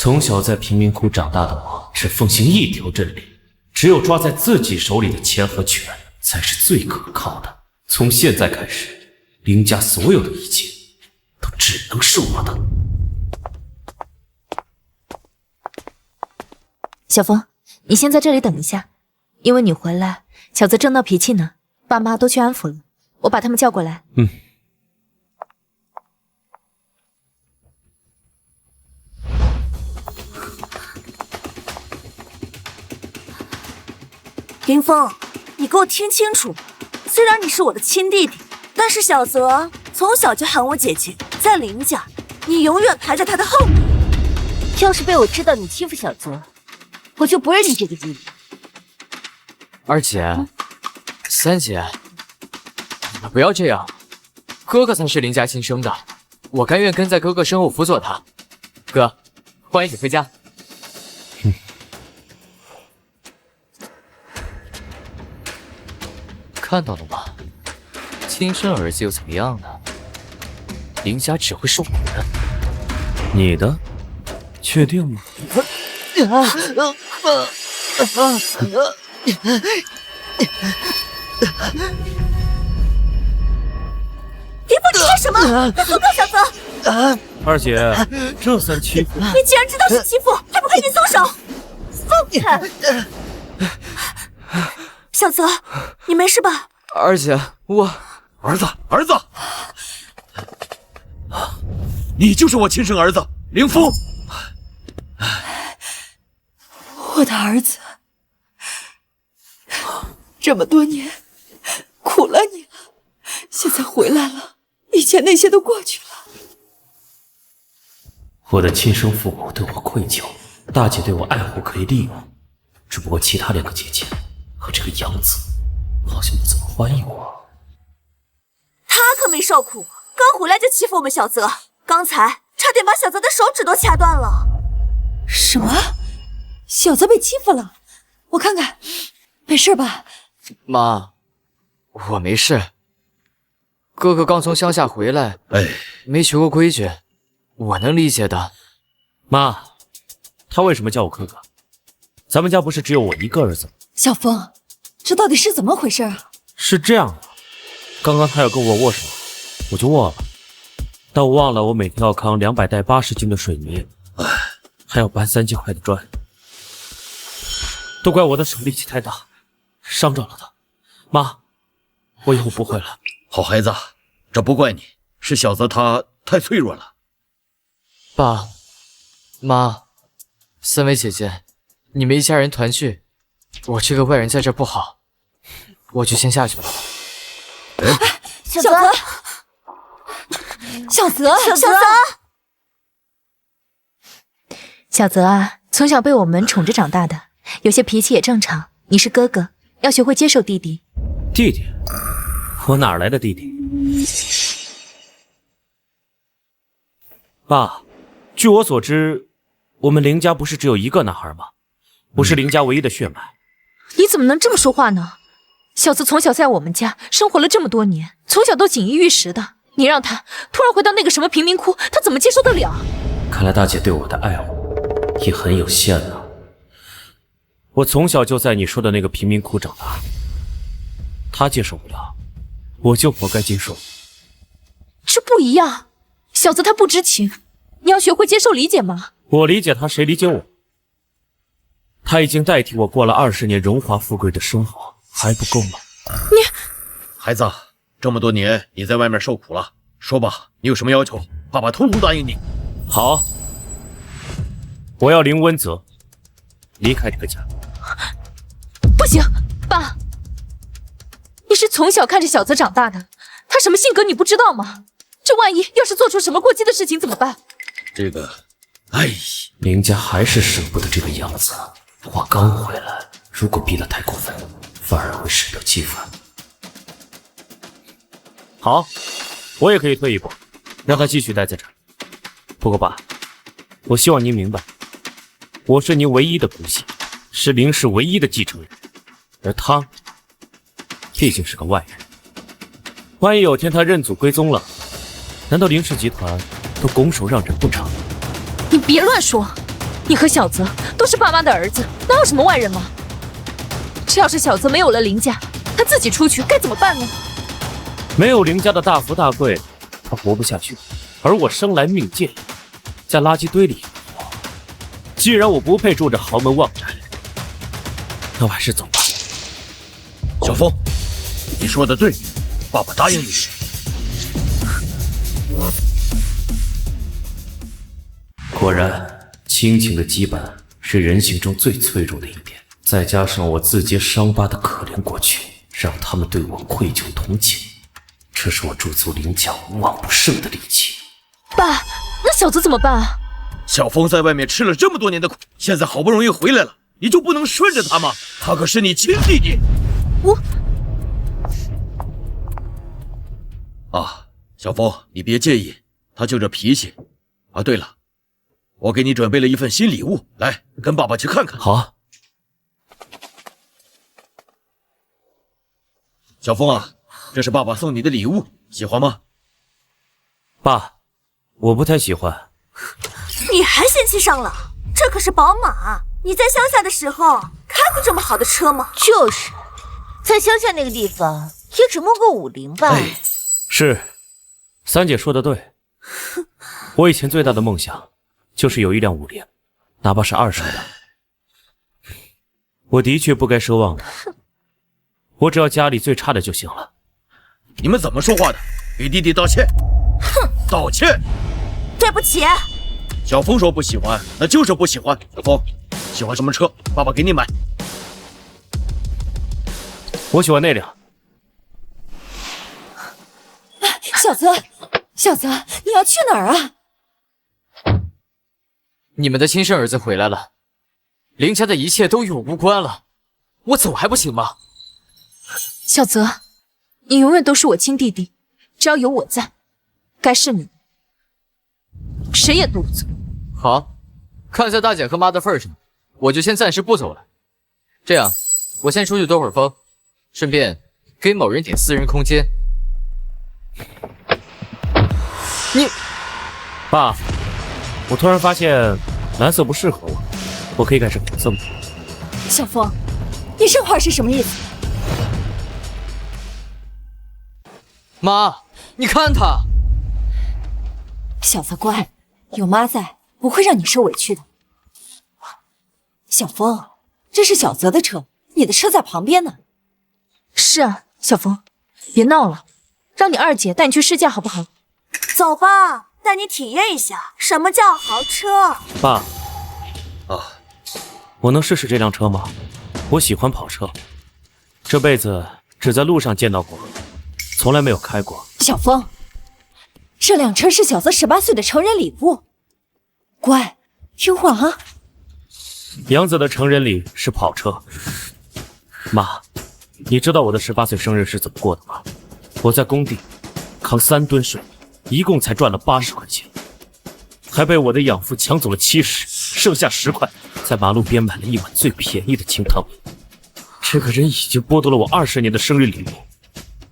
从小在贫民窟长大的我，只奉行一条真理：只有抓在自己手里的钱和权，才是最可靠的。从现在开始，林家所有的一切，都只能是我的。小风，你先在这里等一下，因为你回来，小泽正闹脾气呢，爸妈都去安抚了，我把他们叫过来。林峰，你给我听清楚，虽然你是我的亲弟弟，但是小泽从小就喊我姐姐，在林家，你永远排在他的后面。要是被我知道你欺负小泽，我就不认你这个弟弟。二姐、三姐，你们不要这样，哥哥才是林家亲生的，我甘愿跟在哥哥身后辅佐他。哥，欢迎你回家。看到了吗？亲生儿子又怎么样呢？林家只会是我的。你的？确定吗？林峰，你干什么？别松开小泽！二姐，这算欺负？你既然知道是欺负，还不赶紧松手！松开！小泽，你没事吧？二姐，我儿子，你就是我亲生儿子凌风。我的儿子，这么多年苦了你了，现在回来了，以前那些都过去了。我的亲生父母对我愧疚，大姐对我爱护可以利用，只不过其他两个姐姐和这个养子好像不怎么欢迎我。他可没受苦，刚回来就欺负我们小泽，刚才差点把小泽的手指都掐断了。什么？小泽被欺负了？我看看，没事吧？妈，我没事。哥哥刚从乡下回来，没学过规矩，我能理解的。妈，他为什么叫我哥哥？咱们家不是只有我一个儿子吗？小峰，这到底是怎么回事啊？是这样的，刚刚他要跟我握手，我就握了，但我忘了我每天要扛200袋80斤的水泥，还要搬3斤块的砖，都怪我的手力气太大，伤着了他。妈，我以后不会了。好孩子，这不怪你，是小泽他太脆弱了。爸妈，3位姐姐，你们一家人团聚，我这个外人在这不好，我就先下去了。小泽，小泽，小泽啊，从小被我们宠着长大的，有些脾气也正常。你是哥哥，要学会接受弟弟。弟弟？我哪来的弟弟？爸，据我所知，我们林家不是只有一个男孩吗？我是林家唯一的血脉。你怎么能这么说话呢？小泽从小在我们家生活了这么多年，从小都锦衣玉食的，你让他突然回到那个什么贫民窟，他怎么接受得了？看来大姐对我的爱护也很有限呢。我从小就在你说的那个贫民窟长大，她接受不了，我就活该接受。这不一样，小泽他不知情，你要学会接受理解吗？我理解他，谁理解我？他已经代替我过了20年荣华富贵的生活，还不够吗？孩子，这么多年你在外面受苦了，说吧，你有什么要求，爸爸通通答应你。好，我要林温泽离开这个家。不行，爸，你是从小看着小泽长大的，他什么性格你不知道吗？这万一要是做出什么过激的事情怎么办？这个，林家还是舍不得这个养子。我刚回来，如果逼得太过分，反而会适得其反。好，我也可以退一步，让他继续待在这儿。不过爸，我希望您明白，我是您唯一的骨血，是林氏唯一的继承人，而他毕竟是个外人。万一有天他认祖归宗了，难道林氏集团都拱手让人不成？你别乱说，你和小泽都是爸妈的儿子，哪有什么外人嘛？这要是小泽没有了林家，他自己出去该怎么办呢？没有林家的大富大贵，他活不下去。而我生来命贱，在垃圾堆里活。既然我不配住着豪门旺宅，那我还是走吧。小风，你说的对，爸爸答应你。果然，亲情的羁绊是人性中最脆弱的一点，再加上我自揭伤疤的可怜过去，让他们对我愧疚同情，这是我驻足林家无往不胜的利器。爸，那小泽怎么办啊？小风在外面吃了这么多年的苦，现在好不容易回来了，你就不能顺着他吗？他可是你亲弟弟。小风，你别介意，他就这脾气。啊，对了，我给你准备了一份新礼物，来，跟爸爸去看看。好啊。小风啊，这是爸爸送你的礼物，喜欢吗？爸，我不太喜欢。你还嫌弃上了？这可是宝马，你在乡下的时候开过这么好的车吗？就是，在乡下那个地方也只摸个50吧。是，三姐说的对。我以前最大的梦想就是有一辆50，哪怕是2手的。我的确不该奢望的，我只要家里最差的就行了。你们怎么说话的？给弟弟道歉！哼，道歉！对不起。小风说不喜欢，那就是不喜欢。小风，喜欢什么车？爸爸给你买。我喜欢那辆。小泽，小泽，你要去哪儿啊？你们的亲生儿子回来了，林家的一切都与我无关了，我走还不行吗？小泽，你永远都是我亲弟弟，只要有我在，该是你，谁也夺不走。好，看在大姐和妈的份上，我就先暂时不走了。这样，我先出去兜会儿风，顺便给某人点私人空间。你，爸，我突然发现蓝色不适合我，我可以改成红色吗？小风，你这话是什么意思？妈，你看他，小泽乖，有妈在，不会让你受委屈的。小风，这是小泽的车，你的车在旁边呢。是啊，小风，别闹了，让你二姐带你去试驾好不好？走吧，带你体验一下什么叫豪车。爸，我能试试这辆车吗？我喜欢跑车，这辈子只在路上见到过，从来没有开过。小风，这辆车是小泽18岁的成人礼物，乖，听话啊。杨子的成人礼是跑车。妈，你知道我的18岁生日是怎么过的吗？我在工地扛3吨水，一共才赚了80块钱，还被我的养父抢走了70，剩下10块，在马路边买了一碗最便宜的清汤米。这个人已经剥夺了我20年的生日礼物，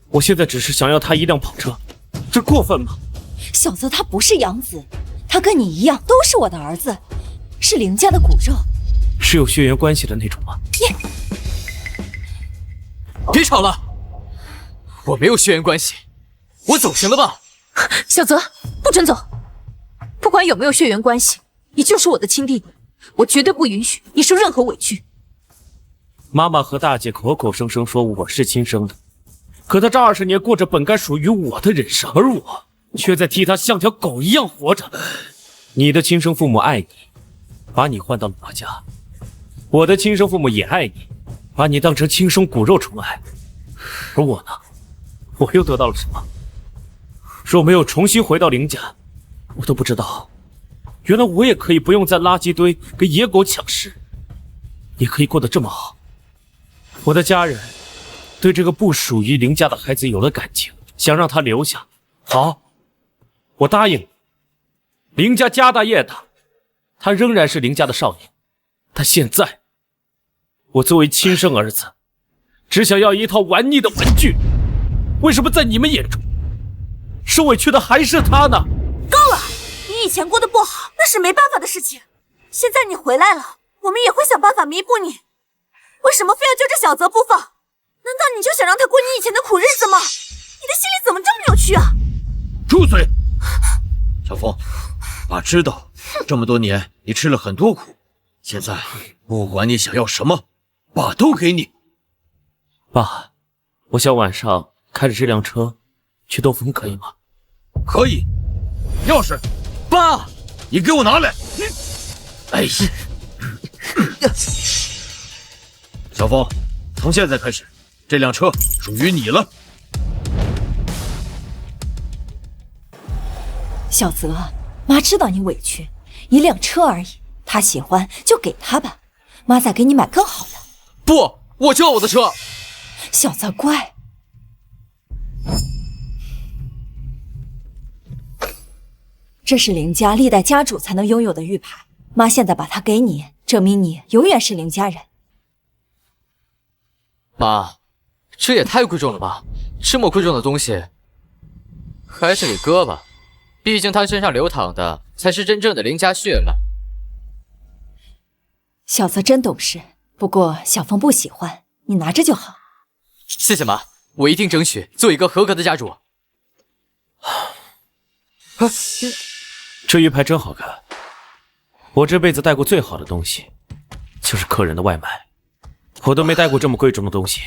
我现在只是想要他一辆跑车，这过分吗？小泽他不是养子，他跟你一样都是我的儿子，是林家的骨肉。是有血缘关系的那种吗？别吵了，我没有血缘关系，我走行了吧？小泽，不准走！不管有没有血缘关系，你就是我的亲弟弟，我绝对不允许你受任何委屈。妈妈和大姐口口声声说我是亲生的，可她这20年过着本该属于我的人生，而我却在替她像条狗一样活着。你的亲生父母爱你，把你换到了我家；我的亲生父母也爱你，把你当成亲生骨肉宠爱。而我呢，我又得到了什么？若没有重新回到林家，我都不知道，原来我也可以不用在垃圾堆跟野狗抢食，也可以过得这么好。我的家人对这个不属于林家的孩子有了感情，想让他留下。好，我答应。林家家大业大，他仍然是林家的少爷。但现在，我作为亲生儿子，只想要一套玩腻的玩具。为什么在你们眼中，受委屈的还是他呢？够了！你以前过得不好，那是没办法的事情。现在你回来了，我们也会想办法弥补你。为什么非要揪着小泽不放？难道你就想让他过你以前的苦日子吗？你的心里怎么这么扭曲啊？住嘴！小风，爸知道这么多年你吃了很多苦，现在不管你想要什么，爸都给你。爸，我想晚上开着这辆车去兜风，可以吗？可以。钥匙，爸，你给我拿来。哎呀！小风，从现在开始，这辆车属于你了。小泽，妈知道你委屈，一辆车而已，他喜欢就给他吧，妈再给你买更好的。不，我就要我的车。小泽乖。这是林家历代家主才能拥有的玉牌，妈现在把它给你，证明你永远是林家人。妈，这也太贵重了吧！这么贵重的东西，还是给哥吧，毕竟他身上流淌的才是真正的林家血脉。小泽真懂事，不过小凤不喜欢，你拿着就好。谢谢妈，我一定争取做一个合格的家主。这玉牌真好看，我这辈子戴过最好的东西，就是客人的外卖，我都没戴过这么贵重的东西。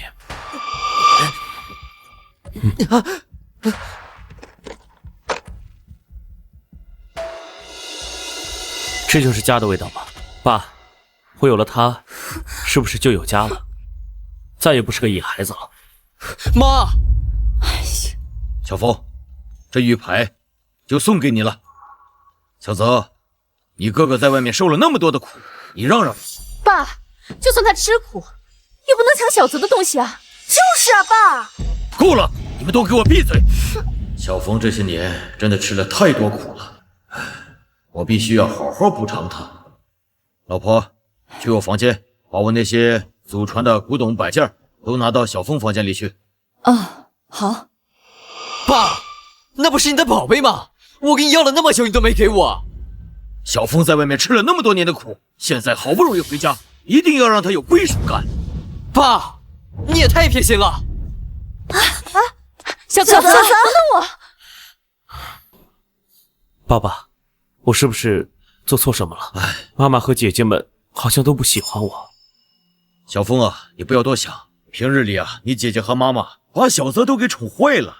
这就是家的味道吧，爸，我有了它，是不是就有家了？再也不是个野孩子了。妈，小风，这玉牌就送给你了。小泽，你哥哥在外面受了那么多的苦，你让让。爸，就算他吃苦，也不能抢小泽的东西啊！就是啊，爸。够了，你们都给我闭嘴！小风这些年真的吃了太多苦了，我必须要好好补偿他。老婆，去我房间，把我那些祖传的古董摆件都拿到小风房间里去。哦，好。爸，那不是你的宝贝吗？我跟你要了那么久，你都没给我。小风在外面吃了那么多年的苦，现在好不容易回家，一定要让他有归属感。爸，你也太偏心了！小泽，等等我！爸爸，我是不是做错什么了？妈妈和姐姐们好像都不喜欢我。小风啊，你不要多想，平日里啊，你姐姐和妈妈把小泽都给宠坏了。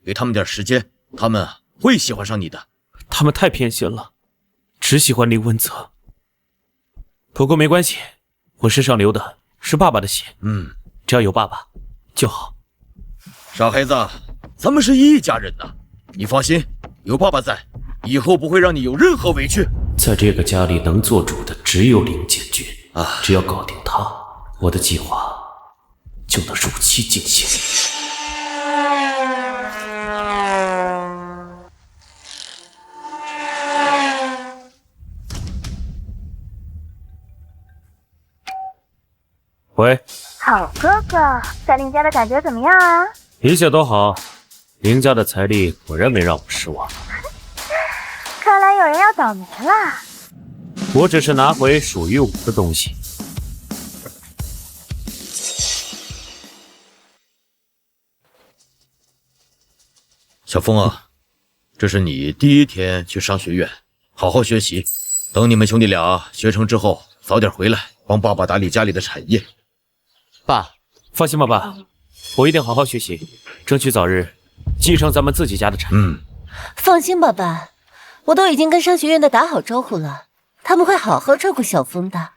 给他们点时间，他们会喜欢上你的。他们太偏心了，只喜欢林文泽。不过没关系，我身上流的是爸爸的血，只要有爸爸就好。傻孩子，咱们是一家人呐，你放心，有爸爸在，以后不会让你有任何委屈。在这个家里能做主的只有林建军啊！只要搞定他，我的计划就能如期进行。喂，好哥哥，在林家的感觉怎么样啊？一切都好，林家的财力果然没让我失望。看来有人要倒霉了。我只是拿回属于我的东西。小风啊，这是你第一天去商学院，好好学习，等你们兄弟俩学成之后，早点回来帮爸爸打理家里的产业。爸，放心吧，爸，我一定好好学习，争取早日继承咱们自己家的产业。放心吧，爸，我都已经跟商学院的打好招呼了，他们会好好照顾小风的。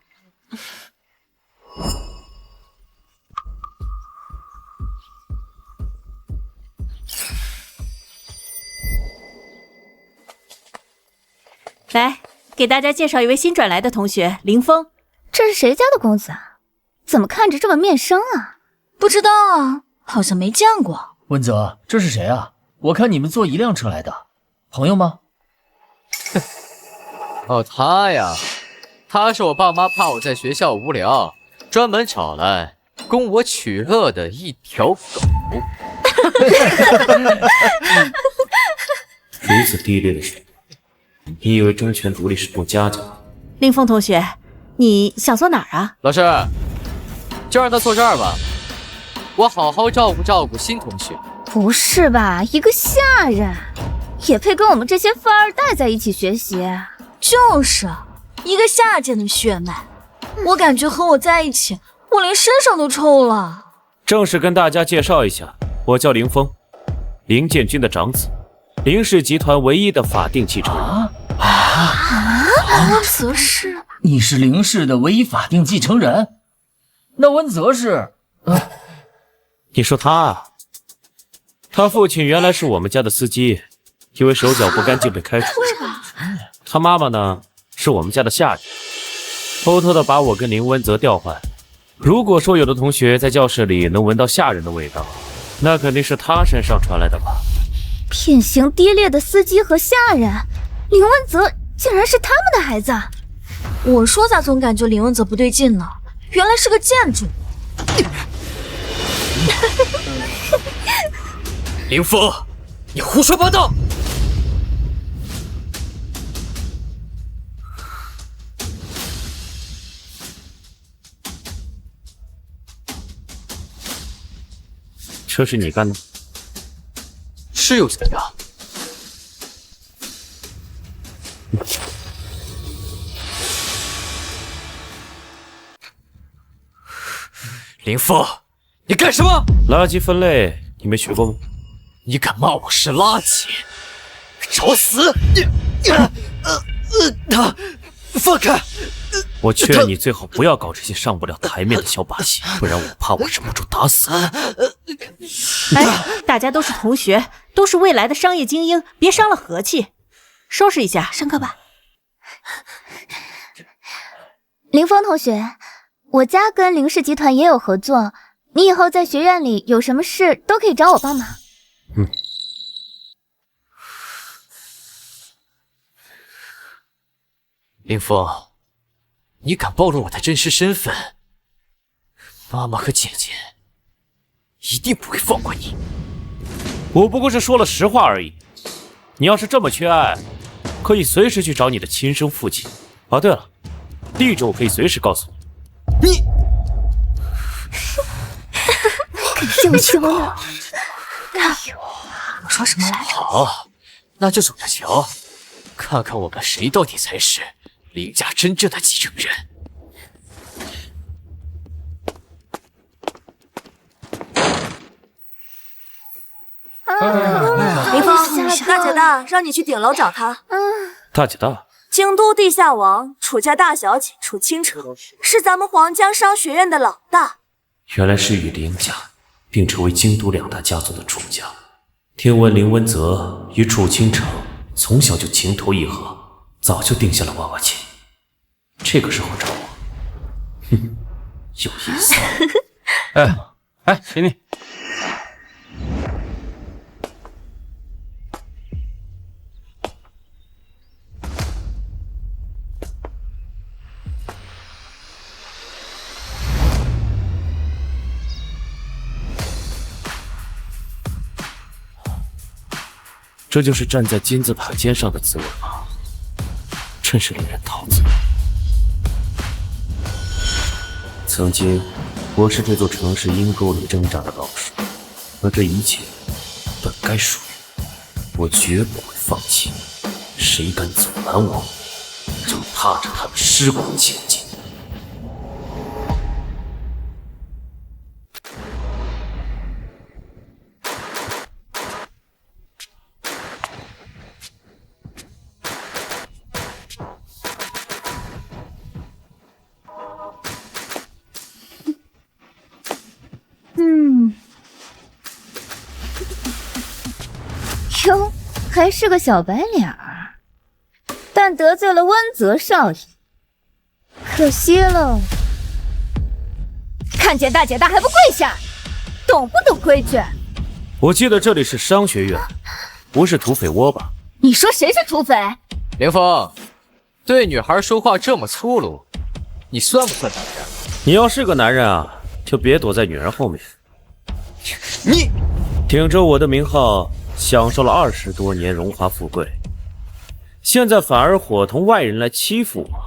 来，给大家介绍一位新转来的同学林峰。这是谁家的公子啊？怎么看着这么面生啊？不知道啊，好像没见过。文泽，这是谁啊？我看你们坐一辆车来的，朋友吗？哦，他呀，他是我爸妈怕我在学校无聊，专门找来供我取乐的一条狗。如此低劣的人，你以为争权独立是重家教？林峰同学，你想坐哪儿啊？老师，就让他坐这儿吧，我好好照顾照顾新同学。不是吧？一个下人也配跟我们这些富二代在一起学习？就是一个下贱的血脉，我感觉和我在一起，我连身上都臭了。正式跟大家介绍一下，我叫林峰，林建军的长子，林氏集团唯一的法定继承人。温泽是？你是林氏的唯一法定继承人？那温泽是？你说他啊？他父亲原来是我们家的司机，因为手脚不干净被开除。他妈妈呢，是我们家的下人，偷偷的把我跟林温泽调换。如果说有的同学在教室里能闻到下人的味道，那肯定是他身上传来的吧。品行低劣的司机和下人，林文泽竟然是他们的孩子。我说咋总感觉林文泽不对劲呢？原来是个贱主。林峰，你胡说八道！这是你干的？是又怎样？林峰，你干什么？垃圾分类你没学过吗？你敢骂我是垃圾，找死！放开！我劝你最好不要搞这些上不了台面的小把戏，不然我怕我忍不住打死你。哎，大家都是同学，都是未来的商业精英，别伤了和气。收拾一下，上课吧。林峰同学，我家跟林氏集团也有合作，你以后在学院里有什么事都可以找我帮忙。林峰，你敢暴露我的真实身份，妈妈和姐姐一定不会放过你。我不过是说了实话而已。你要是这么缺爱，可以随时去找你的亲生父亲。哦，对了，地址我可以随时告诉你。你羞羞呢？我说什么来着？好，那就走着瞧，看看我们谁到底才是林家真正的继承人。林峰，大姐大让你去顶楼找他。大姐大，京都地下王楚家大小姐楚清城是咱们皇家商学院的老大。原来是与林家并成为京都两大家族的楚家。听闻林温泽与楚清城从小就情投意合，早就定下了娃娃亲。这个时候找我，哼，有意思。哎，给你。这就是站在金字塔尖上的滋味吗？真是令人陶醉。曾经，我是这座城市阴沟里挣扎的老鼠，而这一切本该属于我，绝不会放弃。谁敢阻拦我，就踏着他们尸骨前进。哟，还是个小白脸儿，但得罪了温泽少爷，可惜了。看见大姐大还不跪下，懂不懂规矩？我记得这里是商学院，不是土匪窝吧？你说谁是土匪？林峰，对女孩说话这么粗鲁，你算不算男人？你要是个男人啊，就别躲在女人后面。你顶着我的名号，享受了20多年荣华富贵，现在反而伙同外人来欺负我，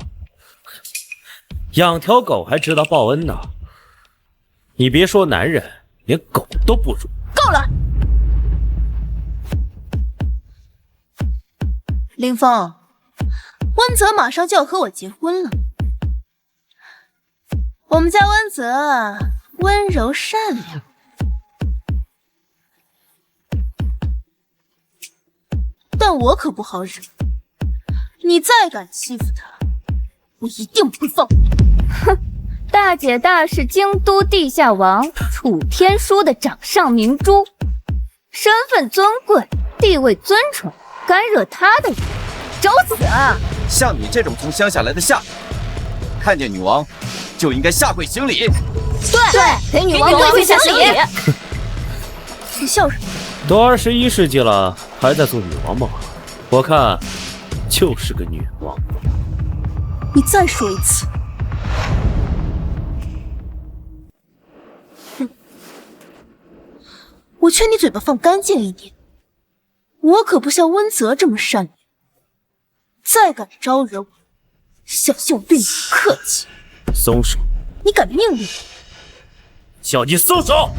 养条狗还知道报恩呢。你别说男人，连狗都不如。够了！林峰，温泽马上就要和我结婚了。我们家温泽温柔善良，但我可不好惹。你再敢欺负他，我一定不会放过你。哼，大姐大是京都地下王楚天舒的掌上明珠，身份尊贵，地位尊崇，敢惹她的人，找死啊！像你这种从乡下来的下人，看见女王就应该下跪行礼。对，给女王跪跪下行礼。你笑什么？都21世纪了，还在做女王吗？我看就是个女王。你再说一次。哼！我劝你嘴巴放干净一点，我可不像温泽这么善良。再敢招惹我，小心我对你不客气。松手！你敢命令我？叫你松手！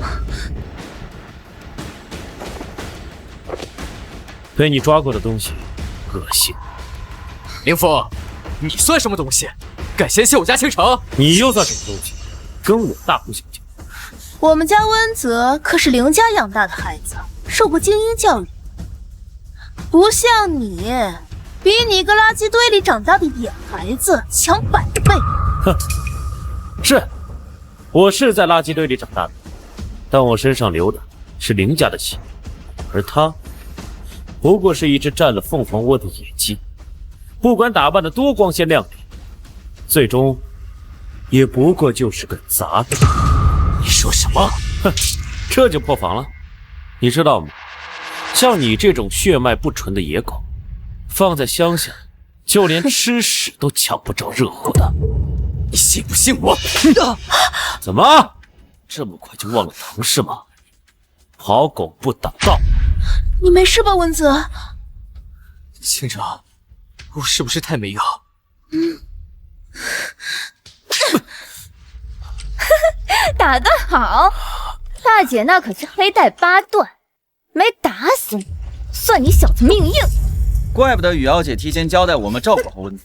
被你抓过的东西，恶心。凌风，你算什么东西？敢嫌弃我家倾城？你又算什么东西？跟我大呼小叫！我们家温泽可是凌家养大的孩子，受过精英教育，不像你，比你一个垃圾堆里长大的野孩子强100倍。哼，是，我是在垃圾堆里长大的，但我身上流的是凌家的血，而他不过是一只占了凤凰窝的野鸡，不管打扮的多光鲜亮丽，最终也不过就是个杂种。你说什么？哼，这就破防了。你知道吗？像你这种血脉不纯的野狗，放在乡下，就连吃屎都抢不着热乎的。你信不信我？怎么这么快就忘了疼是吗？好狗不挡道。你没事吧，温泽？倾城，我是不是太没用？打得好，大姐那可是黑带8段，没打死你，算你小子命硬。怪不得雨瑶姐提前交代我们照顾好温泽，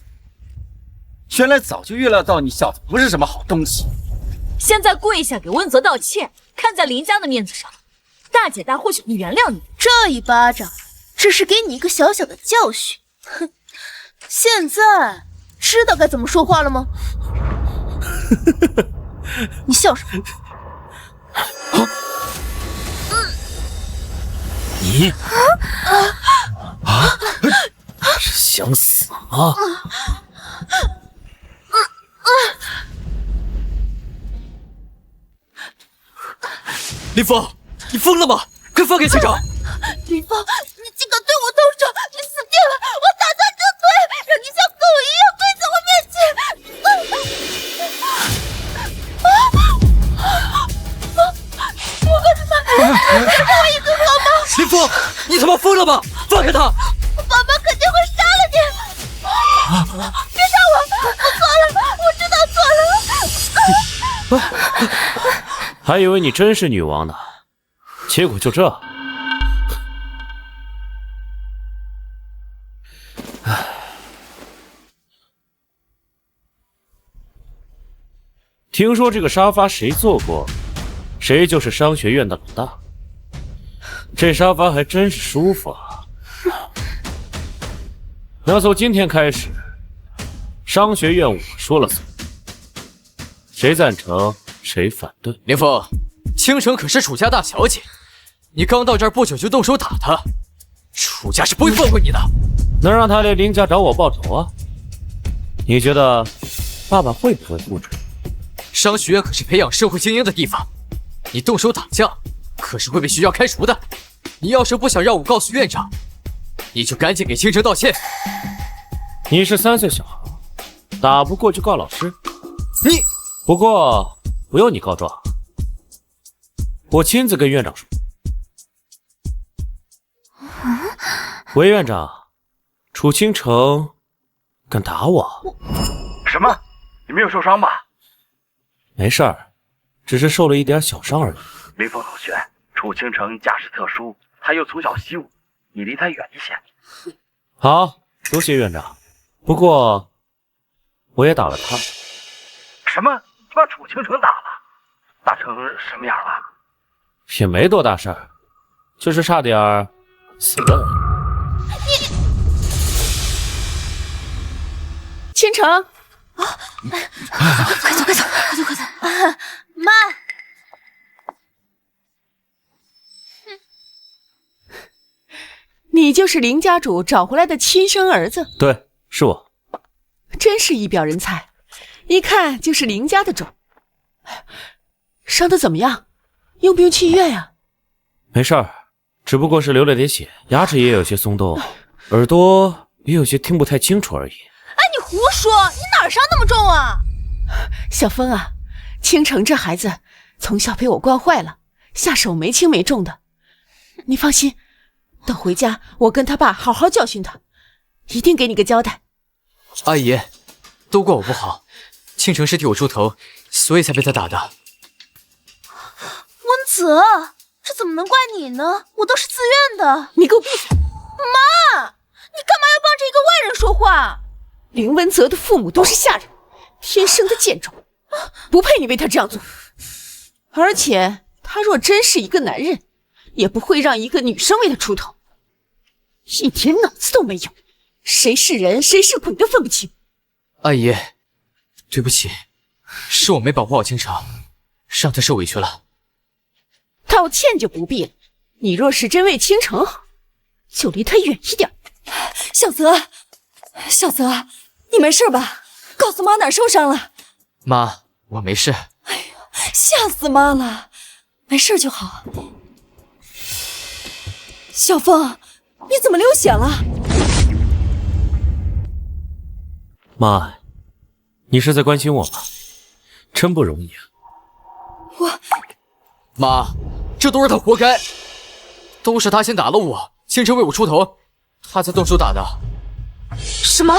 原来早就预料到你小子不是什么好东西。现在跪下给温泽道歉，看在林家的面子上，大姐大或许会原谅你。这一巴掌只是给你一个小小的教训，哼！现在知道该怎么说话了吗？你笑什么？你是想死吗？林峰，你疯了吗？快放开倾城！林峰，你竟敢对我动手，你死定了！我打断你的腿，让你像狗一样跪在我面前！我可是妈，给我一个好吗？林峰，你他妈疯了吗？放开他！爸爸肯定会杀了你！别杀我！我错了，我知道错了。还以为你真是女王呢，结果就这。唉，听说这个沙发谁坐过，谁就是商学院的老大。这沙发还真是舒服啊。那从今天开始，商学院我说了算，谁赞成谁反对。林峰，倾城可是楚家大小姐，你刚到这儿不久就动手打她，楚家是不会放过你的。能让他来林家找我报仇啊？你觉得爸爸会不会复仇？商学院可是培养社会精英的地方，你动手打架可是会被学校开除的。你要是不想让我告诉院长，你就赶紧给倾城道歉。你是3岁小孩，打不过就告老师。你不过不用你告状，我亲自跟院长说。韦院长，楚清城敢打我？什么？你没有受伤吧？没事儿，只是受了一点小伤而已。林峰同学，楚清城家世特殊，他又从小习武，你离他远一些。好，多谢院长。不过我也打了他。什么？你把楚清城打了？打成什么样了？也没多大事儿，就是差点死了。倾城啊！快走快走快走快走！妈，你就是林家主找回来的亲生儿子？对，是我。真是一表人才，一看就是林家的种。伤得怎么样？用不用去医院呀？没事儿，只不过是流了点血，牙齿也有些松动，耳朵也有些听不太清楚而已。哎，你胡说！你哪儿伤那么重啊？小风啊，倾城这孩子从小被我惯坏了，下手没轻没重的。你放心，等回家我跟他爸好好教训他，一定给你个交代。阿姨，都怪我不好，倾城是替我出头，所以才被他打的。温泽，这怎么能怪你呢？我都是自愿的。你给我闭嘴！妈，你干嘛要帮着一个外人说话？林文泽的父母都是下人，天生的贱种，不配你为他这样做。而且他若真是一个男人，也不会让一个女生为他出头，一点脑子都没有，谁是人谁是鬼都分不清。阿姨，对不起，是我没保护好倾城，让他受委屈了。道歉就不必了，你若是真为倾城好，就离他远一点。小泽，小泽，你没事吧？告诉妈哪儿受伤了。妈，我没事。哎呀，吓死妈了，没事就好。小风，你怎么流血了？妈，你是在关心我吗？真不容易啊。妈，这都是他活该，都是他先打了我，倾城为我出头，他才动手打的。什么？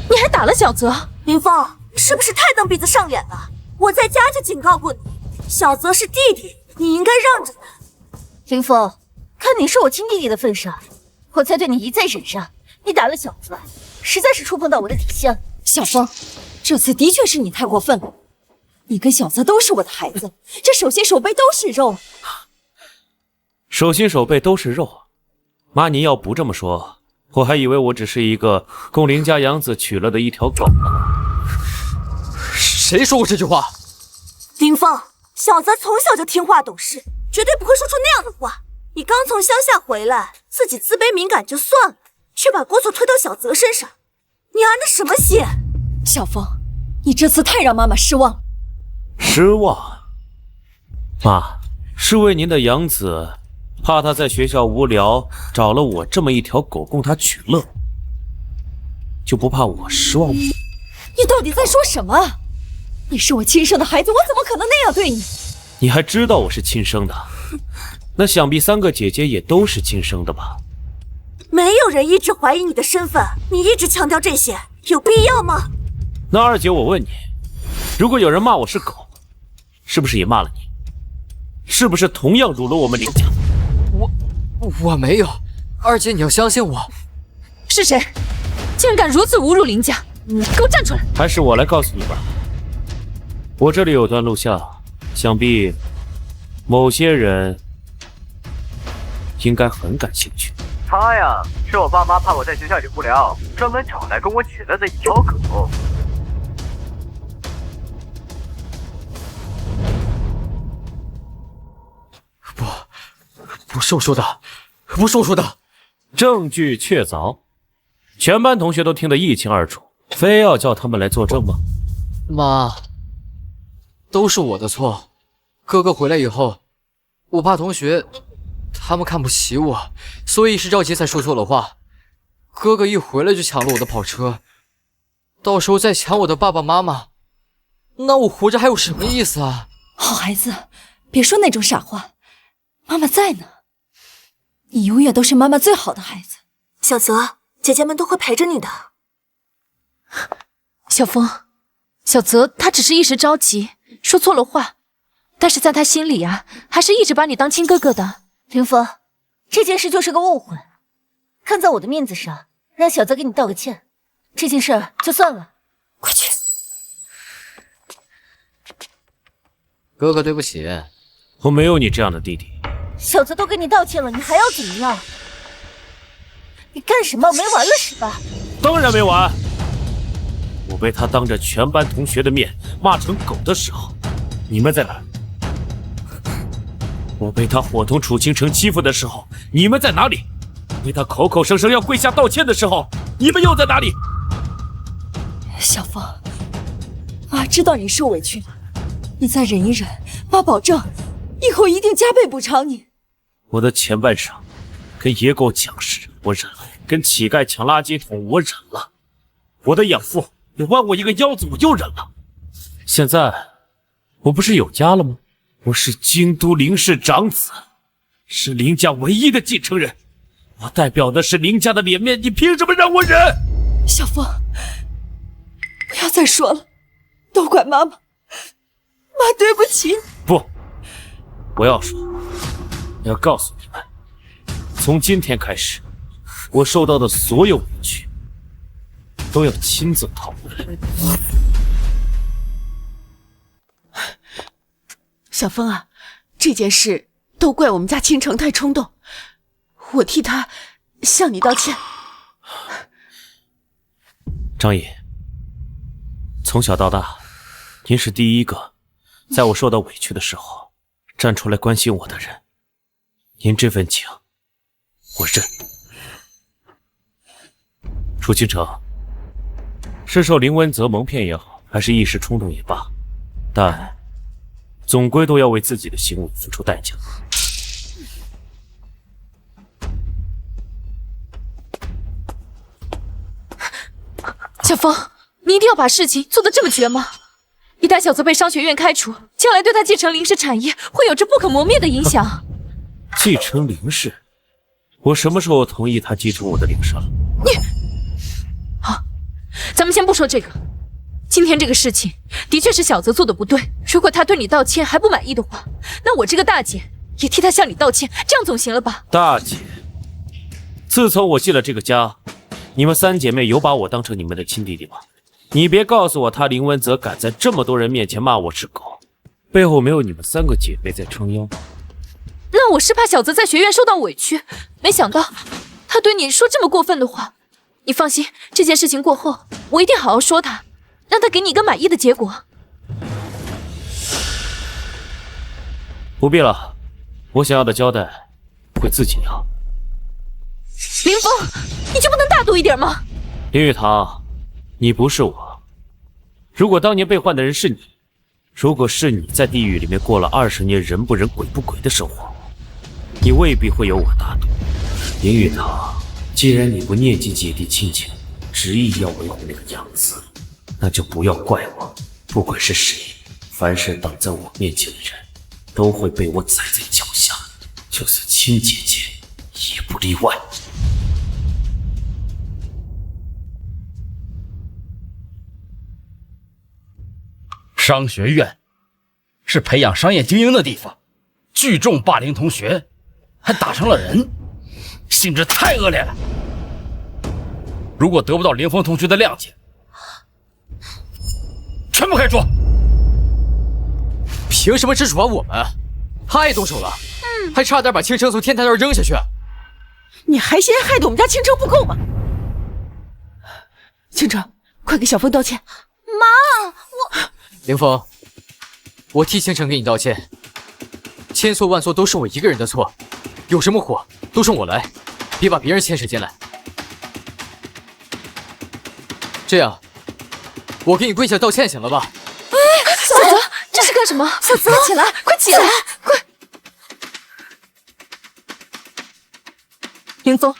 你还打了小泽？林峰，你是不是太蹬鼻子上脸了？我在家就警告过你，小泽是弟弟，你应该让着他。林峰，看你是我亲弟弟的份上，我才对你一再忍让。你打了小泽，实在是触碰到我的底线。小风，这次的确是你太过分了。你跟小泽都是我的孩子，这手心手背都是肉。手心手背都是肉，妈，您要不这么说，我还以为我只是一个供林家养子娶了的一条狗呢。谁说过这句话？林峰，小泽从小就听话懂事，绝对不会说出那样的话。你刚从乡下回来，自己自卑敏感就算了，却把过错推到小泽身上，你安的什么心？小风，你这次太让妈妈失望了。失望？妈，是为您的养子，怕他在学校无聊，找了我这么一条狗供他取乐，就不怕我失望吗？你到底在说什么？你是我亲生的孩子，我怎么可能那样对你？你还知道我是亲生的？那想必3个姐姐也都是亲生的吧？没有人一直怀疑你的身份，你一直强调这些，有必要吗？那2姐，我问你，如果有人骂我是狗，是不是也骂了你？是不是同样辱了我们林家？我没有，2姐你要相信我。是谁？竟然敢如此侮辱林家！给我站出来！还是我来告诉你吧。我这里有段录像，想必某些人应该很感兴趣。他呀，是我爸妈怕我在学校里无聊，专门找来跟我取乐的一条狗。不是我说的，不是我说的。证据确凿，全班同学都听得一清二楚，非要叫他们来作证吗？妈，都是我的错。哥哥回来以后，我怕同学他们看不起我，所以一时着急才说错了话。哥哥一回来就抢了我的跑车，到时候再抢我的爸爸妈妈，那我活着还有什么意思啊？好孩子，别说那种傻话，妈妈在呢。你永远都是妈妈最好的孩子。小泽，姐姐们都会陪着你的。小风，小泽他只是一时着急，说错了话，但是在他心里啊，还是一直把你当亲哥哥的。凌风，这件事就是个误会，看在我的面子上，让小泽给你道个歉，这件事就算了。快去。哥哥，对不起，我没有你这样的弟弟。小泽都跟你道歉了，你还要怎么样？你干什么？没完了是吧？当然没完。我被他当着全班同学的面骂成狗的时候，你们在哪儿？我被他伙同楚清城欺负的时候，你们在哪里？被他口口声声要跪下道歉的时候，你们又在哪里？小风，妈知道你受委屈了，你再忍一忍，妈保证以后一定加倍补偿你。我的前半生跟野狗抢食我忍了，跟乞丐抢垃圾桶我忍了，我的养父也弯我一个腰子我又忍了。现在我不是有家了吗？我是京都林氏长子，是林家唯一的继承人，我代表的是林家的脸面，你凭什么让我忍？小风，不要再说了，都怪妈妈，妈对不起。不，我要说，要告诉你们，从今天开始，我受到的所有委屈都要亲自讨回来。小风啊，这件事都怪我们家倾城太冲动，我替他向你道歉。张毅，从小到大，您是第一个在我受到委屈的时候站出来关心我的人，您这份情我认。楚清城，是受林文泽蒙骗也好，还是一时冲动也罢，但总归都要为自己的行为付出代价。小风，你一定要把事情做得这么绝吗？一旦小泽被商学院开除，将来对他继承林氏产业会有着不可磨灭的影响。继承林氏？我什么时候同意他继承我的林氏了？你好，咱们先不说这个。今天这个事情的确是小泽做的不对，如果他对你道歉还不满意的话，那我这个大姐也替他向你道歉，这样总行了吧？大姐，自从我进了这个家，你们三姐妹有把我当成你们的亲弟弟吗？你别告诉我他林文泽敢在这么多人面前骂我是狗，背后没有你们三个姐妹在撑腰。那我是怕小泽在学院受到委屈，没想到他对你说这么过分的话。你放心，这件事情过后，我一定好好说他，让他给你一个满意的结果。不必了，我想要的交代会自己要。林峰，你就不能大度一点吗？林玉堂，你不是我。如果当年被换的人是你，如果是你在地狱里面过了20年人不人鬼不鬼的生活，你未必会有我大度。林玉堂，既然你不念及姐弟亲情，执意要维护那个样子，那就不要怪我。不管是谁，凡是挡在我面前的人，都会被我踩在脚下，就算亲姐姐也不例外。商学院是培养商业精英的地方，聚众霸凌同学，还打伤了人，性质太恶劣了。如果得不到林峰同学的谅解，全部开除。凭什么只处罚我们？他也动手了，还差点把倾城从天台那儿扔下去。你还嫌害得我们家倾城不够吗？倾城，快给小峰道歉。妈，我……凌峰，我替倾城给你道歉，千错万错都是我一个人的错，有什么火都冲我来，别把别人牵扯进来。这样，我给你跪下道歉行了吧？小泽，这是干什么？小泽，起来，快起来，快！凌峰，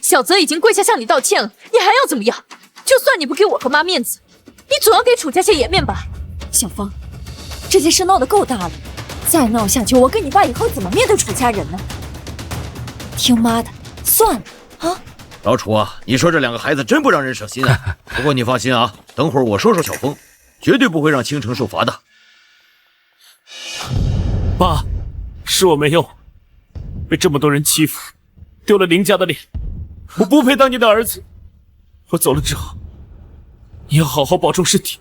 小泽已经跪下向你道歉了，你还要怎么样？就算你不给我和妈面子，你总要给楚家些颜面吧？小风，这件事闹得够大了，再闹下去，我跟你爸以后怎么面对楚家人呢？听妈的，算了啊！老楚啊，你说这两个孩子真不让人省心啊。不过你放心啊，等会儿我说说小风，绝对不会让倾城受罚的。爸，是我没用，被这么多人欺负，丢了林家的脸，我不配当你的儿子。我走了之后，你要好好保重身体。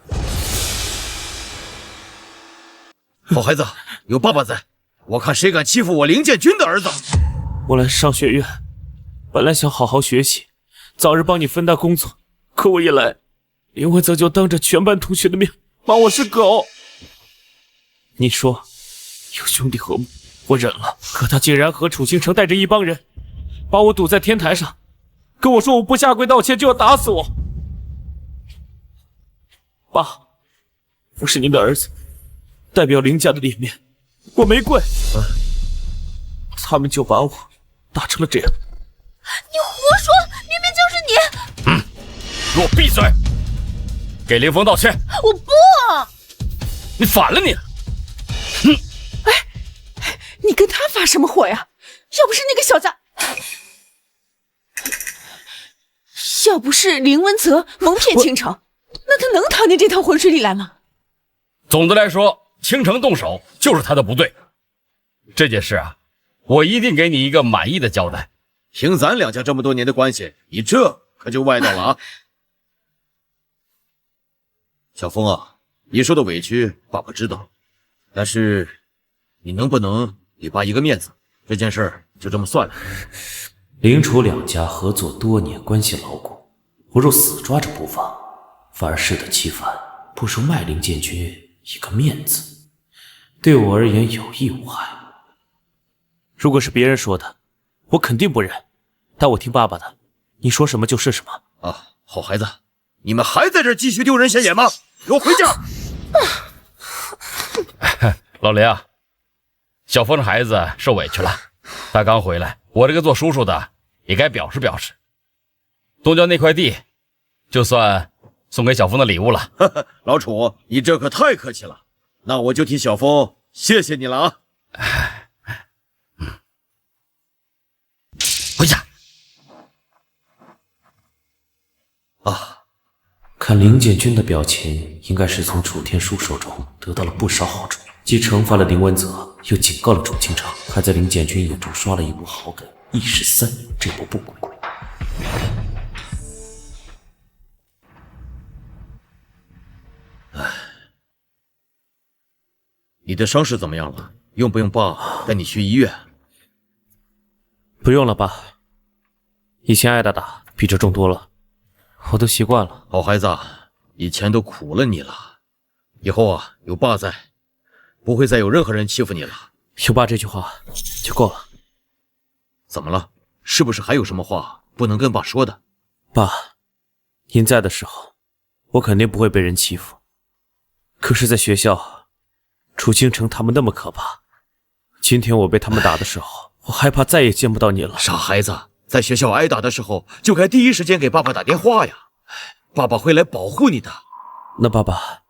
好孩子，有爸爸在，我看谁敢欺负我林建军的儿子。我来商学院，本来想好好学习，早日帮你分担工作，可我一来，林文泽就当着全班同学的面骂我是狗。你说，有兄弟和睦，我忍了，可他竟然和楚清城带着一帮人，把我堵在天台上，跟我说我不下跪道歉就要打死我。爸，我是您的儿子，代表林家的脸面，我没跪，他们就把我打成了这样。你胡说，明明就是你！给我闭嘴！给林峰道歉！我不！你反了你！你跟他发什么火呀？要不是那个小子，要不是林文泽蒙骗倾城，那他能逃进这趟浑水里来吗？总的来说，倾城动手就是他的不对。这件事啊，我一定给你一个满意的交代。凭咱两家这么多年的关系，你这可就歪道了啊！小风啊，你受的委屈爸爸知道，但是你能不能给爸一个面子？这件事就这么算了。林楚两家合作多年，关系牢固，我若死抓着不放，反而适得其反，不如卖林建军一个面子，对我而言有益无害。如果是别人说的，我肯定不认，但我听爸爸的，你说什么就是什么。啊，好孩子，你们还在这继续丢人现眼吗？给我回家！老林啊，小峰的孩子受委屈了，他刚回来，我这个做叔叔的也该表示表示。东郊那块地，就算送给小峰的礼物了。老楚，你这可太客气了，那我就替小峰谢谢你了啊！回家。啊，看林建军的表情，应该是从楚天舒手中得到了不少好处，既惩罚了林文泽，又警告了楚清城，还在林建军眼中刷了一波好感，一石三鸟，这波不归。你的伤势怎么样了？用不用爸带你去医院？不用了，爸。以前挨打比这重多了，我都习惯了。好孩子，以前都苦了你了，以后啊有爸在，不会再有任何人欺负你了。有爸这句话就够了。怎么了？是不是还有什么话不能跟爸说的？爸，您在的时候，我肯定不会被人欺负。可是，在学校，楚清城他们那么可怕，今天我被他们打的时候，我害怕再也见不到你了。傻孩子，在学校挨打的时候，就该第一时间给爸爸打电话呀，爸爸会来保护你的。那爸爸，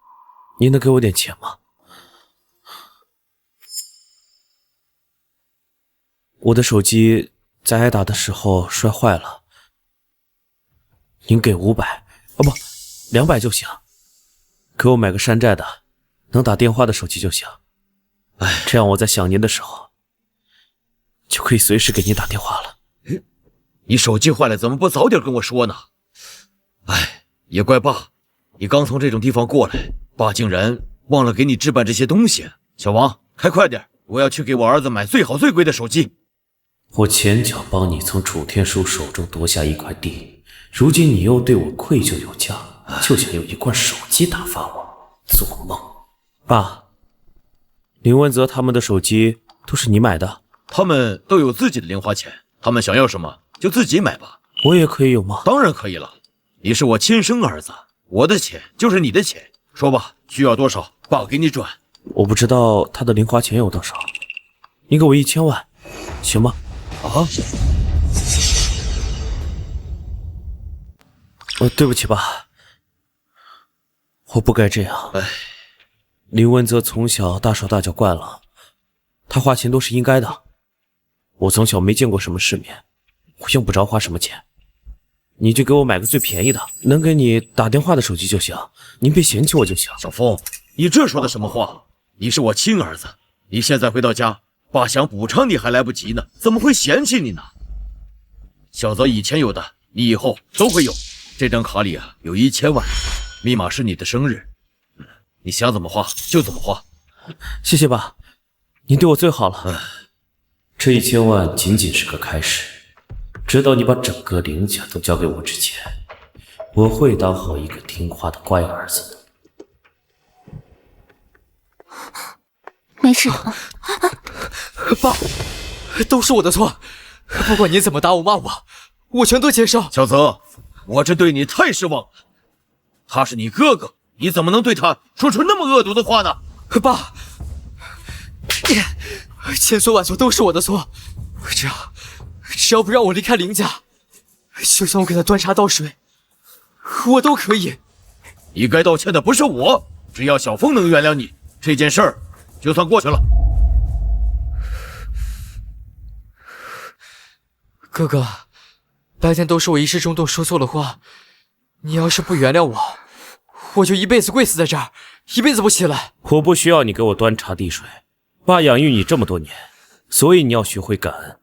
您能给我点钱吗？我的手机在挨打的时候摔坏了，您给500，哦不，200就行，给我买个山寨的，能打电话的手机就行。哎，这样我在想您的时候，就可以随时给您打电话了。你手机坏了，怎么不早点跟我说呢？哎，也怪爸，你刚从这种地方过来，爸竟然忘了给你置办这些东西。小王，开快点，我要去给我儿子买最好最贵的手机。我前脚帮你从楚天舒手中夺下一块地，如今你又对我愧疚有加，就想用一罐手机打发我？做梦！爸，林文泽他们的手机都是你买的？他们都有自己的零花钱，他们想要什么就自己买吧。我也可以有吗？当然可以了，你是我亲生儿子，我的钱就是你的钱。说吧，需要多少，爸给你转。我不知道他的零花钱有多少，你给我1000万，行吗？啊？对不起爸，我不该这样。哎，林文泽从小大手大脚惯了，他花钱都是应该的。我从小没见过什么世面，我用不着花什么钱。你就给我买个最便宜的，能给你打电话的手机就行，您别嫌弃我就行。小风，你这说的什么话？你是我亲儿子，你现在回到家，爸想补偿你还来不及呢，怎么会嫌弃你呢？小泽以前有的，你以后都会有。这张卡里啊有1000万，密码是你的生日，你想怎么花就怎么花。谢谢爸，您对我最好了。这1000万仅仅是个开始，直到你把整个林家都交给我之前，我会当好一个听话的乖儿子的。没事的，爸，都是我的错，不管你怎么打我骂我全都接受。小泽，我这对你太失望了，他是你哥哥，你怎么能对他说出那么恶毒的话呢？爸，千错万错都是我的错，只要不让我离开林家，就算我给他端茶倒水，我都可以。你该道歉的不是我，只要小风能原谅你，这件事儿就算过去了。哥哥，白天都是我一时冲动说错了话，你要是不原谅我，我就一辈子跪死在这儿，一辈子不起来。我不需要你给我端茶递水，爸养育你这么多年，所以你要学会感恩，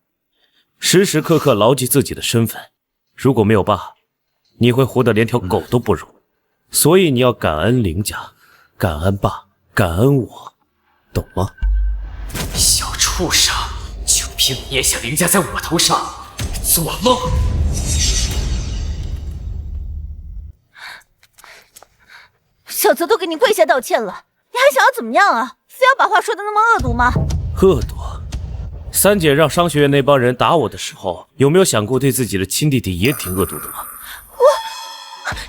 时时刻刻牢记自己的身份。如果没有爸，你会活得连条狗都不如。所以你要感恩林家，感恩爸，感恩我，懂吗？小畜生，就凭你也想凌驾在我头上？做梦！小泽都给你跪下道歉了，你还想要怎么样啊？非要把话说的那么恶毒吗？恶毒？三姐让商学院那帮人打我的时候，有没有想过对自己的亲弟弟也挺恶毒的吗？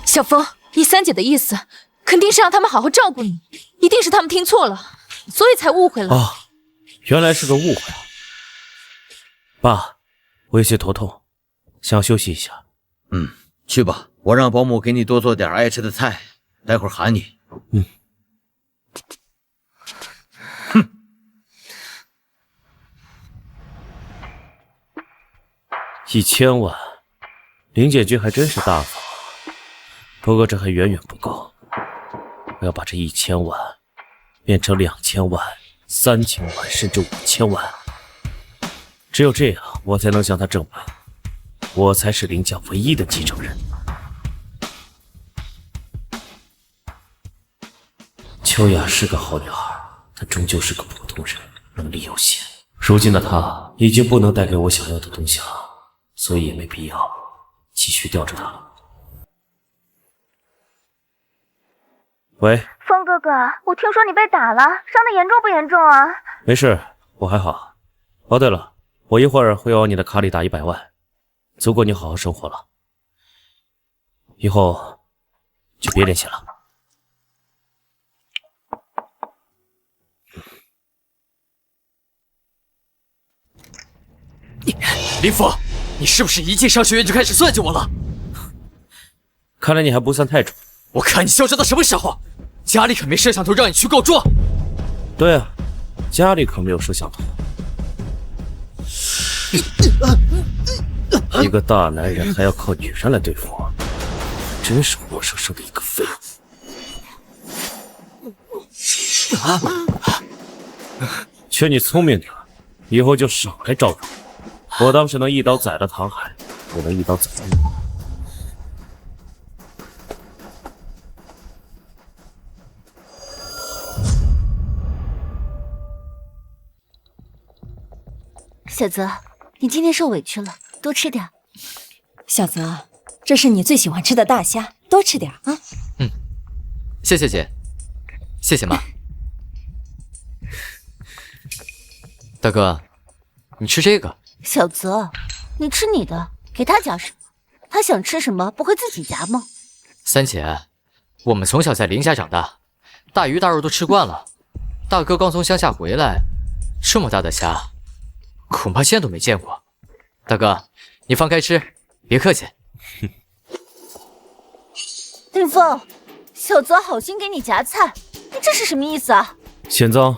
小风，你三姐的意思肯定是让他们好好照顾你，一定是他们听错了，所以才误会了。哦，原来是个误会啊！爸，我有些头痛，想休息一下。去吧，我让保姆给你多做点爱吃的菜，待会儿喊你。1000万，林姐君还真是大方。不过这还远远不够，我要把这1000万变成2000万、3000万，甚至5000万。只有这样，我才能向他证明，我才是林家唯一的继承人。秋雅是个好女孩，但终究是个普通人，能力有限。如今的她已经不能带给我想要的东西了，所以也没必要继续吊着她了。喂，风哥哥，我听说你被打了，伤得严重不严重啊？没事，我还好。哦，对了，我一会儿会往你的卡里打100万，足够你好好生活了。以后就别联系了。林峰，你是不是一进商学院就开始算计我了？看来你还不算太蠢。我看你嚣张到什么时候？家里可没摄像头让你去告状。对啊，家里可没有摄像头。一个大男人还要靠女人来对付我，真是活生生的一个废物。劝你聪明点，以后就少来招惹我。我当时能一刀宰了唐海，我能一刀宰了你。小泽，你今天受委屈了，多吃点。小泽，这是你最喜欢吃的大虾，多吃点啊。谢谢姐，谢谢妈。大哥，你吃这个。小泽，你吃你的，给他夹什么？他想吃什么不会自己夹吗？三姐，我们从小在林家长大，大鱼大肉都吃惯了。大哥刚从乡下回来，这么大的虾，恐怕见都没见过。大哥，你放开吃，别客气。林峰，小泽好心给你夹菜，你这是什么意思啊？显脏。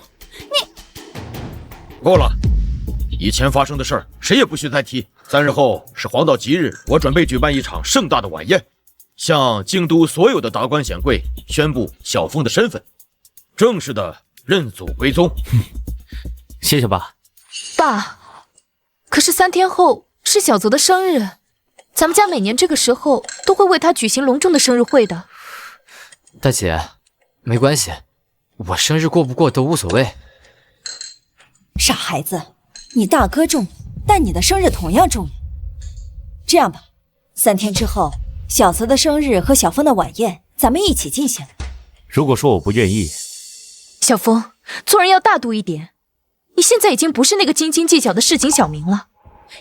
够了，以前发生的事儿谁也不许再提， 3日后是黄道吉日，我准备举办一场盛大的晚宴，向京都所有的达官显贵宣布小凤的身份，正式的认祖归宗。谢谢爸。爸，可是3天后是小泽的生日，咱们家每年这个时候都会为他举行隆重的生日会的。大姐，没关系，我生日过不过都无所谓。傻孩子，你大哥重要，但你的生日同样重要。这样吧，3天之后，小泽的生日和小峰的晚宴，咱们一起进行。如果说我不愿意，小峰，做人要大度一点。你现在已经不是那个斤斤计较的市井小民了，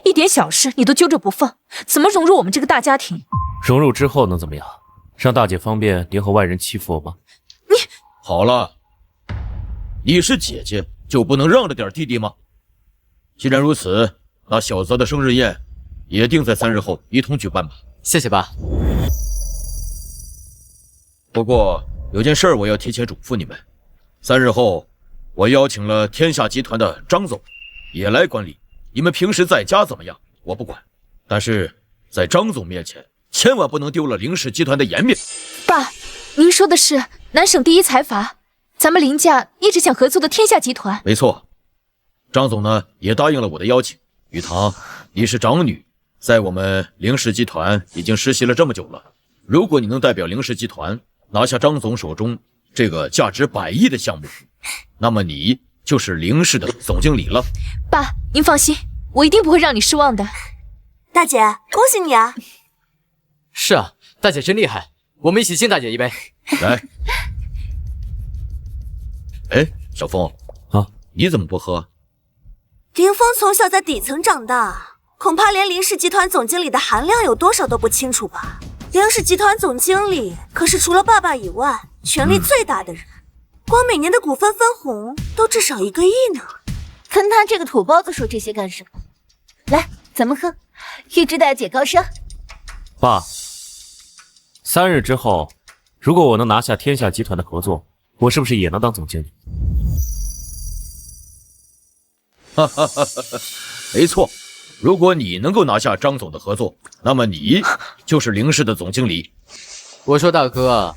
一点小事你都揪着不放，怎么融入我们这个大家庭？融入之后能怎么样？让大姐方便联合外人欺负我吗？你好了，你是姐姐就不能让着点弟弟吗？既然如此，那小泽的生日宴也定在3日后一同举办吧。谢谢爸。不过有件事我要提前嘱咐你们，3日后我邀请了天下集团的张总也来观礼。你们平时在家怎么样我不管，但是在张总面前千万不能丢了凌氏集团的颜面。爸，您说的是南省第一财阀，咱们林家一直想合作的天下集团。没错，张总呢也答应了我的邀请。雨堂，你是长女，在我们凌氏集团已经实习了这么久了，如果你能代表凌氏集团拿下张总手中这个价值100亿的项目，那么你就是凌氏的总经理了。爸，您放心，我一定不会让你失望的。大姐，恭喜你啊！是啊，大姐真厉害，我们一起敬大姐一杯。来。哎，小峰啊，你怎么不喝？凌峰从小在底层长大，恐怕连凌氏集团总经理的含量有多少都不清楚吧？凌氏集团总经理可是除了爸爸以外权力最大的人，光每年的股份分红都至少1个亿呢。跟他这个土包子说这些干什么？来，咱们喝，预祝大姐高升。爸，3日之后，如果我能拿下天下集团的合作，我是不是也能当总经理？哈哈哈哈，没错，如果你能够拿下张总的合作，那么你就是凌氏的总经理。我说大哥，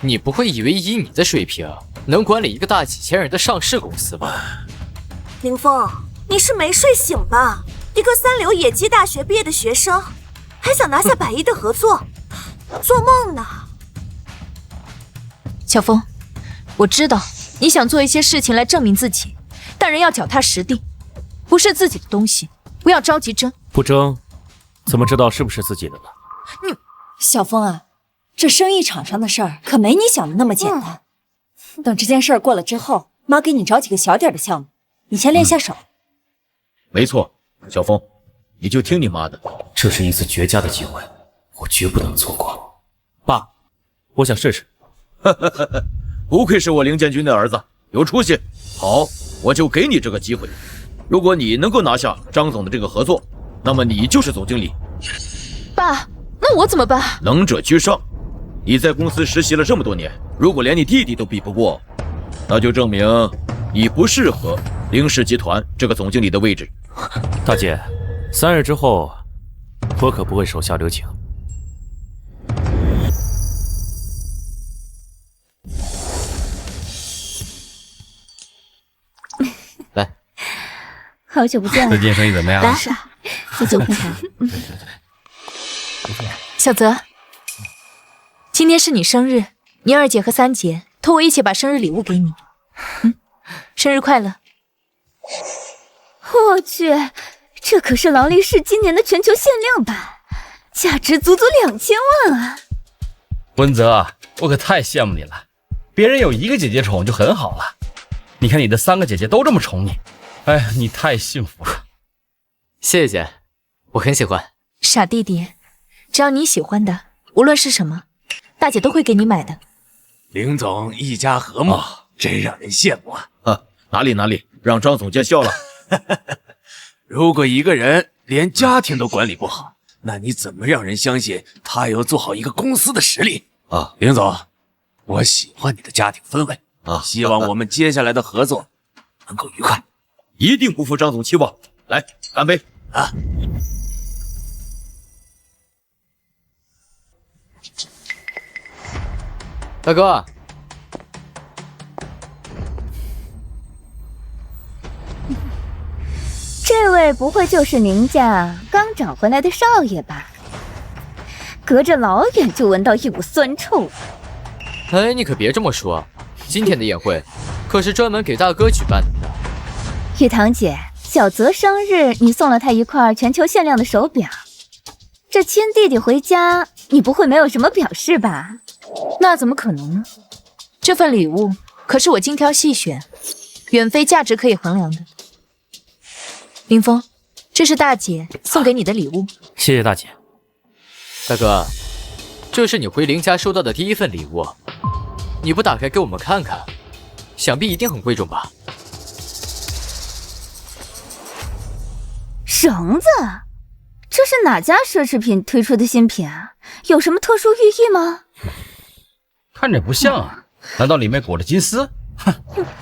你不会以为以你的水平能管理一个大几千人的上市公司吧？凌峰，你是没睡醒吧？一个3流野鸡大学毕业的学生，还想拿下100亿的合作，做梦呢！小峰，我知道你想做一些事情来证明自己，但人要脚踏实地，不是自己的东西，不要着急争。不争，怎么知道是不是自己的呢？你，小峰啊，这生意场上的事儿可没你想的那么简单。等这件事儿过了之后，妈给你找几个小点的项目，你先练下手。没错，小峰，你就听你妈的。这是一次绝佳的机会，我绝不能错过。爸，我想试试。不愧是我凌建军的儿子，有出息。好，我就给你这个机会。如果你能够拿下张总的这个合作，那么你就是总经理。爸，那我怎么办？能者居上。你在公司实习了这么多年，如果连你弟弟都比不过，那就证明你不适合凌氏集团这个总经理的位置。大姐，3日之后，我可不会手下留情。来，好久不见了。最近生意怎么样？来，自己品尝。小泽，今天是你生日，你2姐和3姐托我一起把生日礼物给你。生日快乐！我去，这可是劳力士今年的全球限量版，价值足足2000万啊！温泽，我可太羡慕你了，别人有1个姐姐宠就很好了，你看你的3个姐姐都这么宠你，哎呀，你太幸福了。谢谢姐，我很喜欢。傻弟弟，只要你喜欢的，无论是什么，大姐都会给你买的。凌总一家和睦，真让人羡慕啊！哪里，让张总见笑了。如果一个人连家庭都管理不好，那你怎么让人相信他有做好一个公司的实力啊？凌总，我喜欢你的家庭氛围啊，希望我们接下来的合作能够愉快，一定不负张总期望。来，干杯啊！大哥，这位不会就是林家刚找回来的少爷吧？隔着老远就闻到一股酸臭。哎，你可别这么说，今天的宴会可是专门给大哥举办的呢。玉堂姐，小泽生日，你送了他一块全球限量的手表。这亲弟弟回家，你不会没有什么表示吧？那怎么可能呢？这份礼物可是我精挑细选，远非价值可以衡量的。林峰，这是大姐送给你的礼物。谢谢大姐。大哥，这是你回林家收到的第一份礼物，你不打开给我们看看，想必一定很贵重吧？绳子，这是哪家奢侈品推出的新品啊？有什么特殊寓意吗？看着不像啊，难道里面裹着金丝？哼，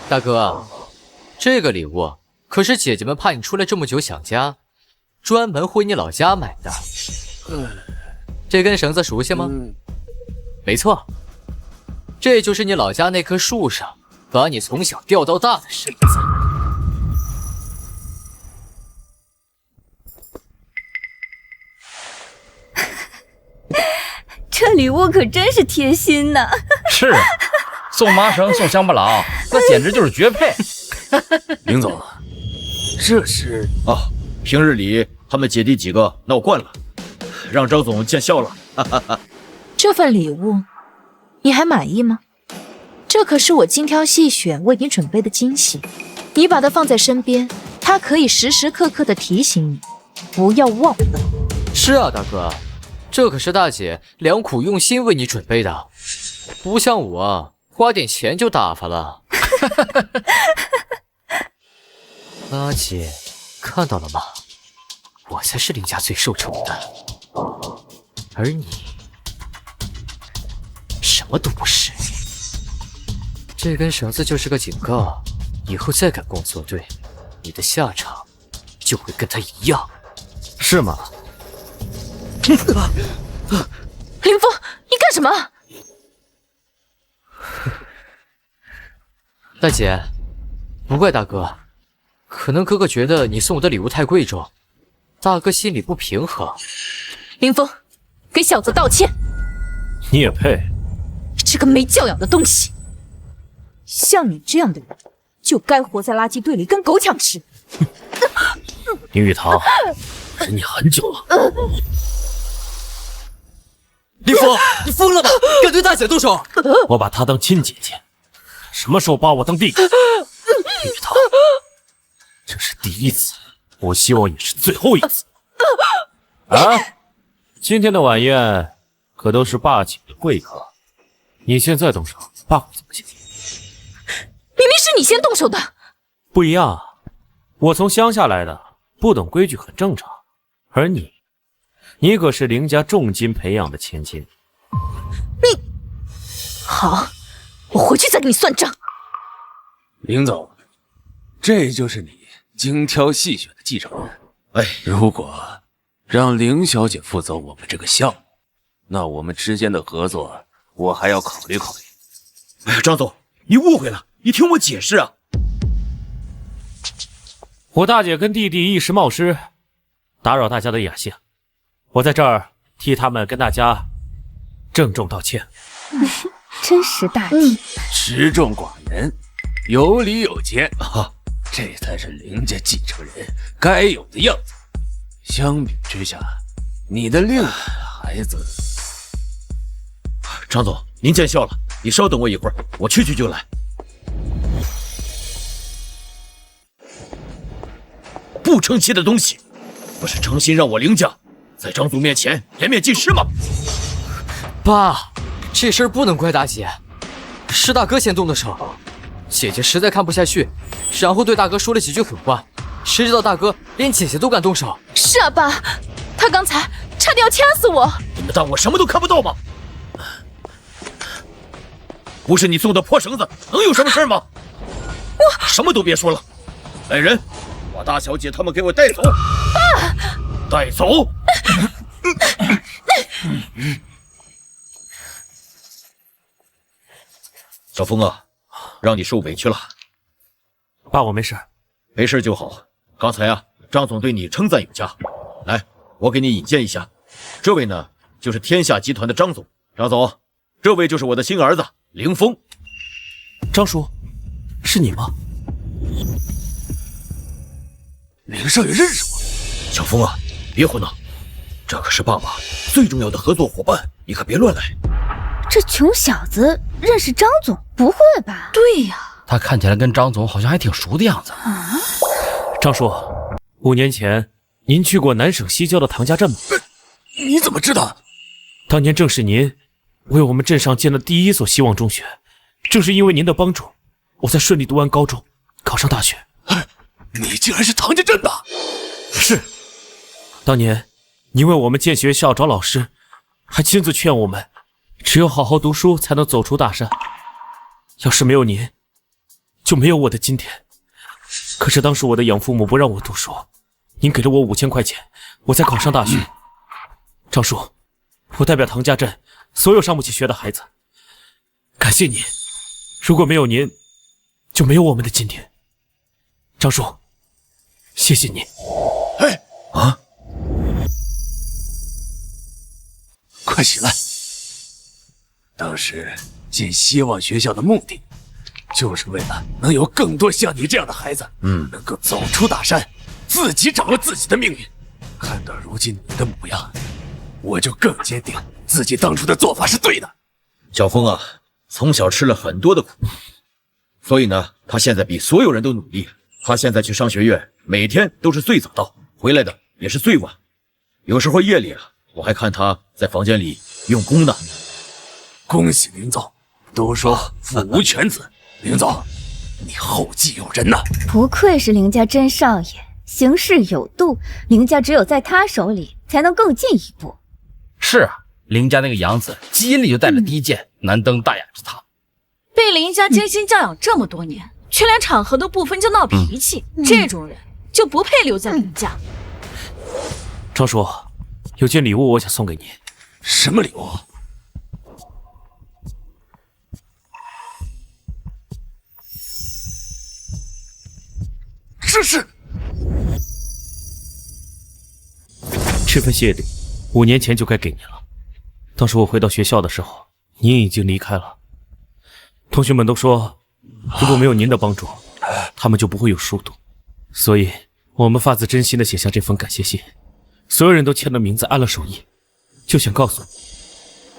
大哥，这个礼物可是姐姐们怕你出来这么久想家，专门回你老家买的。这根绳子熟悉吗？没错，这就是你老家那棵树上把你从小钓到大的绳子。这礼物可真是贴心呢。是啊，送麻绳送乡巴佬，那简直就是绝配。林总，这是平日里他们姐弟几个闹惯了，让张总见笑了。哈哈哈。这份礼物你还满意吗？这可是我精挑细选为你准备的惊喜，你把它放在身边，它可以时时刻刻的提醒你不要忘了。是啊，大哥，这可是大姐良苦用心为你准备的，不像我花点钱就打发了。八姐看到了吗？我才是林家最受宠的，而你什么都不是。这根绳子就是个警告，以后再敢跟我作对，你的下场就会跟他一样。是吗？林峰，你干什么？大姐，不怪大哥，可能哥哥觉得你送我的礼物太贵重，大哥心里不平衡。林峰，给小子道歉！你也配？这个没教养的东西！像你这样的人，就该活在垃圾堆里跟狗抢吃。林玉堂，忍你很久了。林峰，你疯了吧？敢对大姐动手？我把她当亲姐姐，什么时候把我当弟弟？林玉堂，这是第一次，我希望也是最后一次。啊，今天的晚宴可都是霸请的贵客，你现在动手，霸会怎么想？明明是你先动手的。不一样，我从乡下来的，不懂规矩很正常。而你可是林家重金培养的千金。你好，我回去再跟你算账。林总，这就是你精挑细选的继承人。哎，如果让凌小姐负责我们这个项目，那我们之间的合作，我还要考虑考虑。哎，张总，你误会了，你听我解释啊。我大姐跟弟弟一时冒失，打扰大家的雅兴，我在这儿替他们跟大家郑重道歉。真识大体，持重寡言，有理有节啊，这才是林家继承人该有的样子。相比之下，你的另一个孩子，张总，您见笑了，你稍等我一会儿，我去就来。不成器的东西，不是诚心让我林家在张总面前颜面尽失吗？爸，这事儿不能怪大姐，是大哥先动的手。姐姐实在看不下去，然后对大哥说了几句狠话，谁知道大哥连姐姐都敢动手。是啊，爸，他刚才差点要掐死我。你们当我什么都看不到吗？不是你送的破绳子，能有什么事吗？我什么都别说了，来人，把大小姐他们给我带走！爸，带走！小风啊，让你受委屈了。爸，我没事，没事就好。刚才啊，张总对你称赞有加。来，我给你引荐一下，这位呢就是天下集团的张总。张总，这位就是我的新儿子凌风。张叔，是你吗？凌少爷认识我。小风啊，别胡闹，这可是爸爸最重要的合作伙伴，你可别乱来。这穷小子认识张总？不会吧？对呀，他看起来跟张总好像还挺熟的样子。啊，张叔，5年前您去过南省西郊的唐家镇吗？你怎么知道？当年正是您为我们镇上建了第一所希望中学，正是因为您的帮助，我才顺利读完高中，考上大学。你竟然是唐家镇的？是。当年您为我们建学校找老师，还亲自劝我们，只有好好读书才能走出大山。要是没有您，就没有我的今天。可是当时我的养父母不让我读书，您给了我5000块钱，我才考上大学。张叔，我代表唐家镇所有上不起学的孩子，感谢您。如果没有您，就没有我们的今天。张叔，谢谢你。哎啊！快起来！当时建希望学校的目的，就是为了能有更多像你这样的孩子，能够走出大山，自己掌握自己的命运。看到如今你的模样，我就更坚定自己当初的做法是对的。小风啊，从小吃了很多的苦，所以呢，他现在比所有人都努力。他现在去商学院，每天都是最早到，回来的也是最晚。有时候夜里啊，我还看他在房间里用功呢。恭喜林总，都说父无犬子，林总，你后继有人呐！不愧是凌家真少爷，行事有度，凌家只有在他手里才能更进一步。是啊，凌家那个养子基因里就带着低贱，难登大雅之堂。被凌家精心教养这么多年，却连场合都不分就闹脾气，这种人就不配留在凌家。张叔，有件礼物我想送给您。什么礼物？这是这份谢礼，5年前就该给您了。当时我回到学校的时候，您已经离开了。同学们都说，如果没有您的帮助，他们就不会有书读。所以，我们发自真心的写下这封感谢信，所有人都签了名字，安了手印，就想告诉你，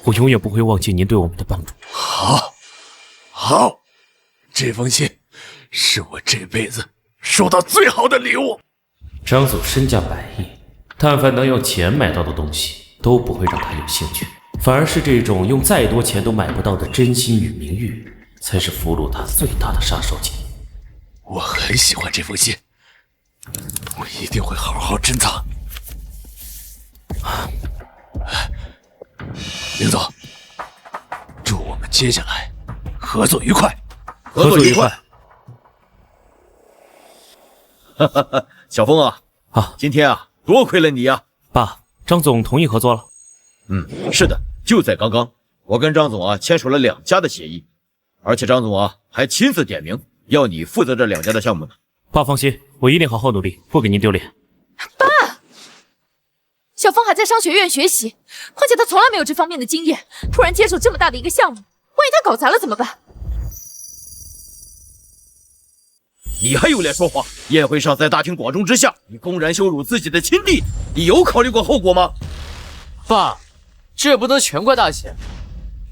我永远不会忘记您对我们的帮助。好，这封信是我这辈子收到最好的礼物。张总身价100亿，但凡能用钱买到的东西，都不会让他有兴趣，反而是这种用再多钱都买不到的真心与名誉，才是俘虏他最大的杀手锏。我很喜欢这封信，我一定会好好珍藏。林总，祝我们接下来合作愉快，合作愉快。哈哈哈，小风啊，今天啊，多亏了你呀。爸，张总同意合作了。是的，就在刚刚，我跟张总啊签署了2家的协议，而且张总啊还亲自点名要你负责这2家的项目呢。爸放心，我一定好好努力，不给您丢脸。爸，小风还在商学院学习，况且他从来没有这方面的经验，突然接手这么大的一个项目，万一他搞砸了怎么办？你还有脸说话？宴会上在大庭广众之下，你公然羞辱自己的亲弟弟，你有考虑过后果吗？爸，这也不能全怪大姐，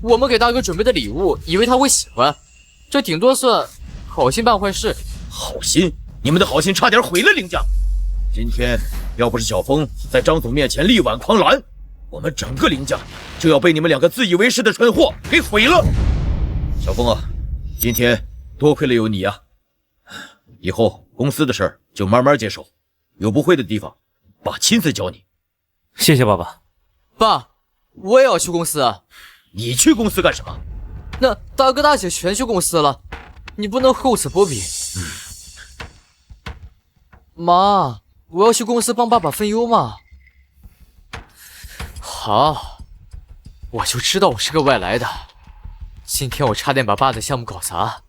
我们给大哥准备的礼物，以为他会喜欢，这顶多算好心办坏事。好心？你们的好心差点毁了凌家。今天要不是小风在张总面前力挽狂澜，我们整个凌家就要被你们2个自以为是的蠢货给毁了。小风啊，今天多亏了有你啊，以后公司的事儿就慢慢接手，有不会的地方，爸亲自教你。谢谢爸爸。爸，我也要去公司啊。你去公司干什么？那大哥大姐全去公司了，你不能厚此薄彼。妈，我要去公司帮爸爸分忧嘛。好，我就知道我是个外来的，今天我差点把爸的项目搞砸，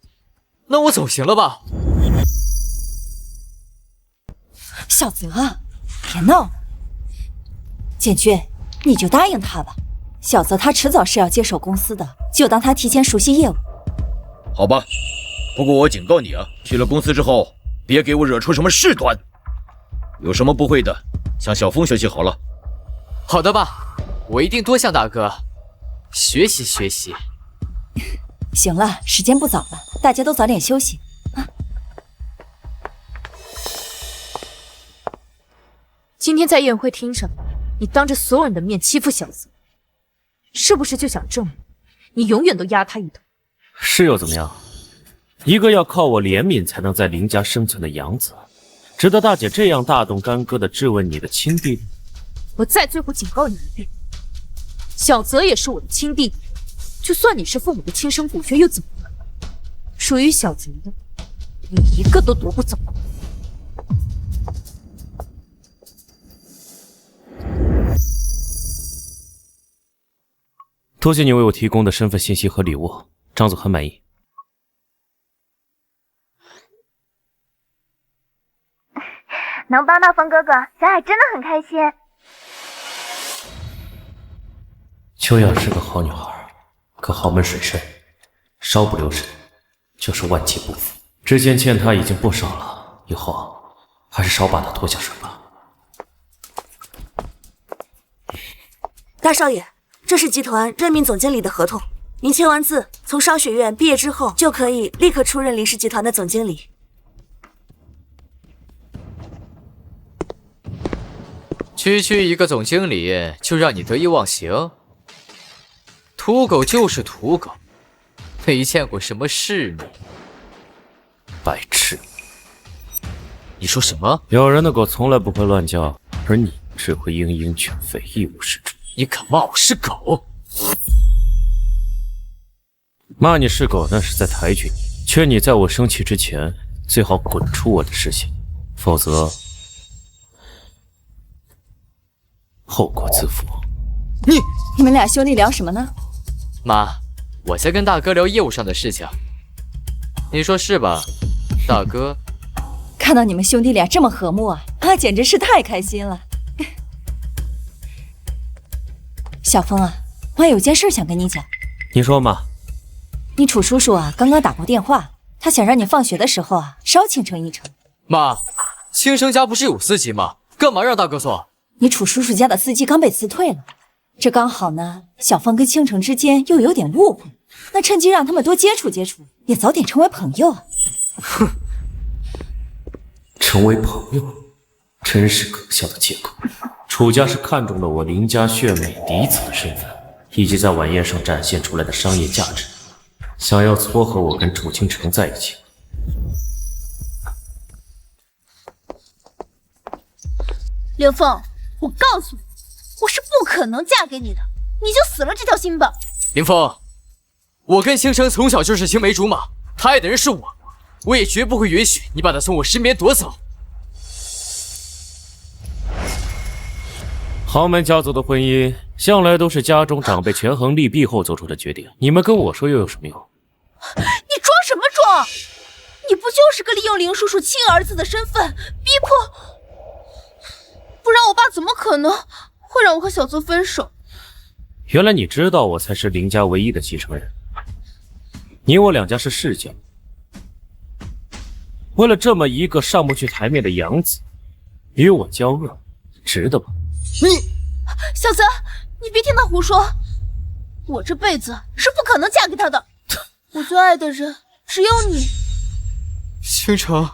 那我走行了吧？小泽，别闹了。简君，你就答应他吧。小泽他迟早是要接手公司的，就当他提前熟悉业务。好吧，不过我警告你啊，去了公司之后，别给我惹出什么事端。有什么不会的，向小峰学习好了。好的爸，我一定多向大哥学习学习。行了，时间不早了，大家都早点休息啊。今天在宴会厅上，你当着所有人的面欺负小泽，是不是就想证明你永远都压他一头？是又怎么样？一个要靠我怜悯才能在林家生存的养子，值得大姐这样大动干戈的质问你的亲弟弟？我再最后警告你一遍，小泽也是我的亲弟弟，就算你是父母的亲生骨血又怎么了？属于小泽的，你一个都夺不走。多谢你为我提供的身份信息和礼物，张总很满意。能帮到风哥哥，小海真的很开心。秋雅是个好女孩，可豪门水深，稍不留神就是万劫不复。之前欠她已经不少了，以后还是少把她拖下水吧。大少爷，这是集团任命总经理的合同，您签完字，从商学院毕业之后就可以立刻出任林氏集团的总经理。区一个总经理就让你得意忘形？土狗就是土狗，没见过什么世面。白痴！你说什么？咬人的狗从来不会乱叫，而你只会嘤嘤犬吠，一无是处。你敢骂我是狗？骂你是狗那是在抬举你，劝你在我生气之前最好滚出我的视线，否则后果自负。你们俩兄弟聊什么呢？妈，我在跟大哥聊业务上的事情，你说是吧，大哥？看到你们兄弟俩这么和睦啊，简直是太开心了。小峰啊，妈有件事想跟你讲。你说嘛。你楚叔叔啊，刚刚打过电话，他想让你放学的时候啊，捎倾城一程。妈，倾城家不是有司机吗？干嘛让大哥送？你楚叔叔家的司机刚被辞退了，这刚好呢，小峰跟倾城之间又有点误会，那趁机让他们多接触接触，也早点成为朋友啊。哼，成为朋友，真是可笑的借口。楚家是看中了我林家血脉嫡子的身份，以及在晚宴上展现出来的商业价值，想要撮合我跟楚倾城在一起。凌凤，我告诉你，我是不可能嫁给你的，你就死了这条心吧。凌峰，我跟倾城从小就是青梅竹马，他爱的人是我也绝不会允许你把他从我身边夺走。豪门家族的婚姻向来都是家中长辈权衡利弊后做出的决定，你们跟我说又有什么用？你装什么装？你不就是个利用凌叔叔亲儿子的身份逼迫？不然我爸怎么可能会让我和小泽分手？原来你知道我才是林家唯一的继承人，你我两家是世交，为了这么一个上不去台面的养子，与我交恶，值得吧？小泽，你别听他胡说，我这辈子是不可能嫁给他的。我最爱的人只有你。倾城，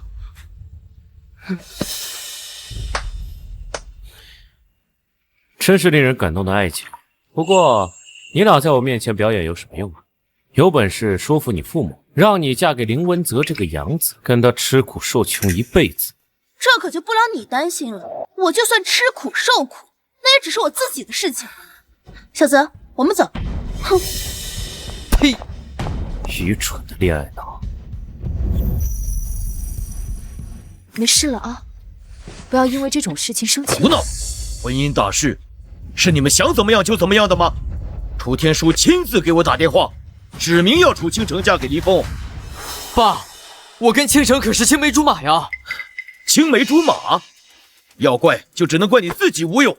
真是令人感动的爱情。不过，你俩在我面前表演有什么用啊？有本事说服你父母，让你嫁给林文泽这个养子，跟他吃苦受穷一辈子。这可就不劳你担心了。我就算吃苦受苦，那也只是我自己的事情。小泽，我们走。哼！呸！愚蠢的恋爱脑。没事了啊，不要因为这种事情生气。胡闹！婚姻大事，是你们想怎么样就怎么样的吗？楚天舒亲自给我打电话，指明要楚倾城嫁给林峰。爸，我跟倾城可是青梅竹马呀！青梅竹马，要怪就只能怪你自己无用，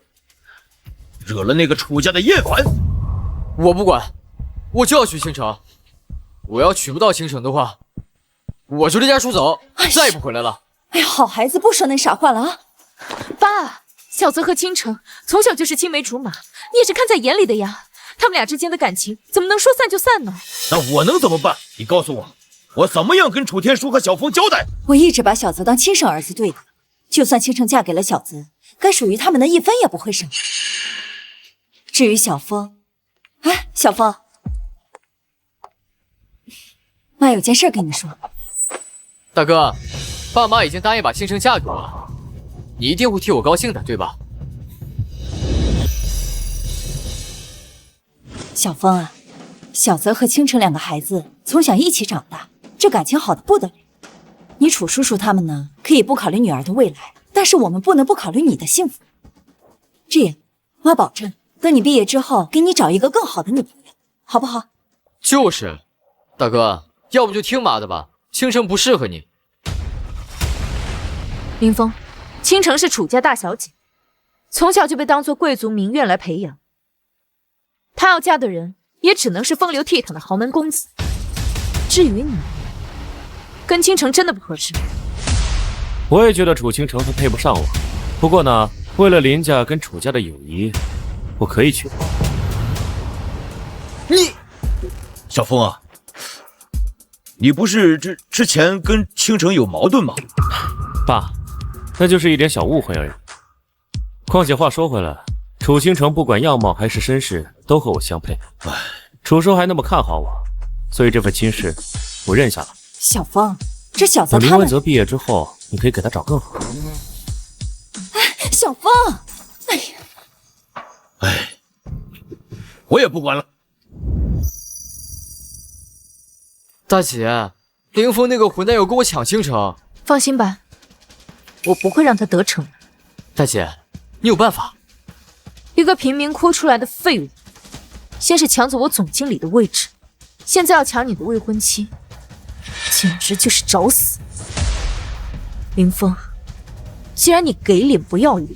惹了那个楚家的厌烦。我不管，我就要娶倾城。我要娶不到倾城的话，我就离家出走，再也不回来了。哎呀，好孩子，不说那傻话了啊！爸，小泽和倾城从小就是青梅竹马，你也是看在眼里的呀。他们俩之间的感情怎么能说散就散呢？那我能怎么办？你告诉我，我怎么样跟楚天舒和小峰交代？我一直把小泽当亲生儿子对待，就算倾城嫁给了小泽，该属于他们的一分也不会少。至于小峰，哎，小峰，妈有件事跟你说。大哥，爸妈已经答应把倾城嫁给我了，你一定会替我高兴的，对吧？小峰啊，小泽和倾城两个孩子从小一起长大，这感情好的不得了。你楚叔叔他们呢，可以不考虑女儿的未来，但是我们不能不考虑你的幸福。这样，妈保证，等你毕业之后，给你找一个更好的女朋友，好不好？就是，大哥，要不就听妈的吧，倾城不适合你。林峰，倾城是楚家大小姐，从小就被当作贵族名媛来培养。她要嫁的人也只能是风流倜傥的豪门公子。至于你，跟倾城真的不合适。我也觉得楚倾城他配不上我，不过呢，为了林家跟楚家的友谊，我可以娶。你，小峰啊，你不是之前跟倾城有矛盾吗？爸，那就是一点小误会而已。况且话说回来，楚倾城不管样貌还是身世都和我相配。楚叔还那么看好我，所以这份亲事我认下了。小峰，这小泽等林他们……文泽毕业之后，你可以给他找更好的。哎，小峰，哎呀，哎，我也不管了。大姐，林峰那个混蛋要跟我抢倾城。放心吧，我不会让他得逞。大姐，你有办法？一个贫民窟出来的废物，先是抢走我总经理的位置，现在要抢你的未婚妻，简直就是找死！林峰，既然你给脸不要脸，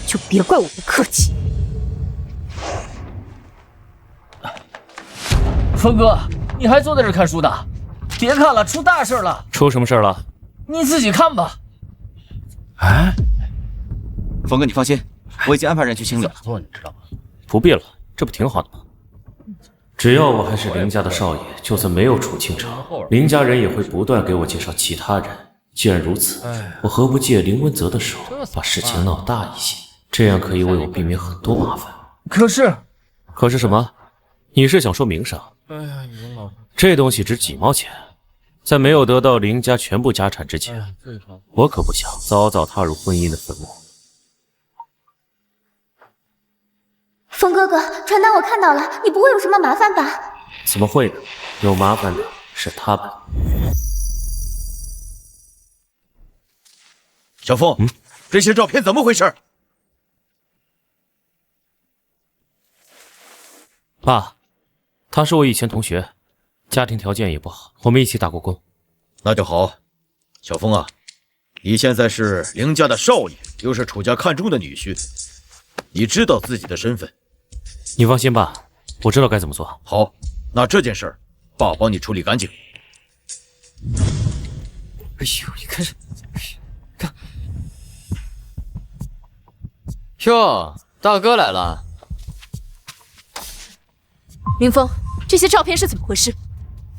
就别怪我不客气。峰哥，你还坐在这看书呢？别看了，出大事了！出什么事了？你自己看吧。哎，峰哥，你放心，我已经安排人去清理了。做你知道吗？不必了，这不挺好的吗？只要我还是林家的少爷，就算没有楚倾城，林家人也会不断给我介绍其他人。既然如此，我何不借林文泽的手，把事情闹大一些，这样可以为我避免很多麻烦。可是什么？你是想说名声？哎呀，你的老婆，这东西值几毛钱，在没有得到林家全部家产之前，我可不想早早踏入婚姻的坟墓。风哥哥，传单我看到了，你不会有什么麻烦吧？怎么会呢？有麻烦的是他们。小峰，这些照片怎么回事？爸，他是我以前同学，家庭条件也不好，我们一起打过工。那就好。小峰啊，你现在是林家的少爷，又是楚家看中的女婿，你知道自己的身份。你放心吧，我知道该怎么做。好，那这件事儿，爸帮你处理干净。哎呦，你看这，看，哟，大哥来了。林峰，这些照片是怎么回事？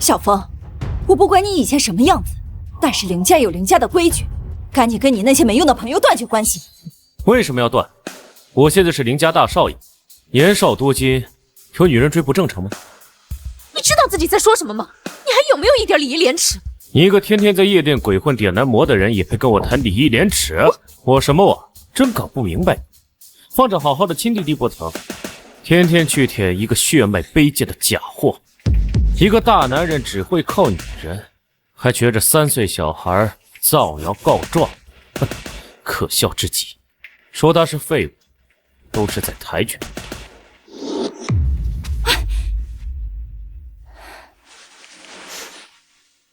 小峰，我不管你以前什么样子，但是林家有林家的规矩，赶紧跟你那些没用的朋友断绝关系。为什么要断？我现在是林家大少爷，年少多金，有女人追不正常吗？你知道自己在说什么吗？你还有没有一点礼义廉耻？你一个天天在夜店鬼混点男模的人，也配跟我谈礼义廉耻？我什么我？真搞不明白。放着好好的亲弟弟不成，天天去舔一个血脉卑贱的假货。一个大男人只会靠女人，还觉着3岁小孩造谣告状，可笑至极。说他是废物，都是在抬举。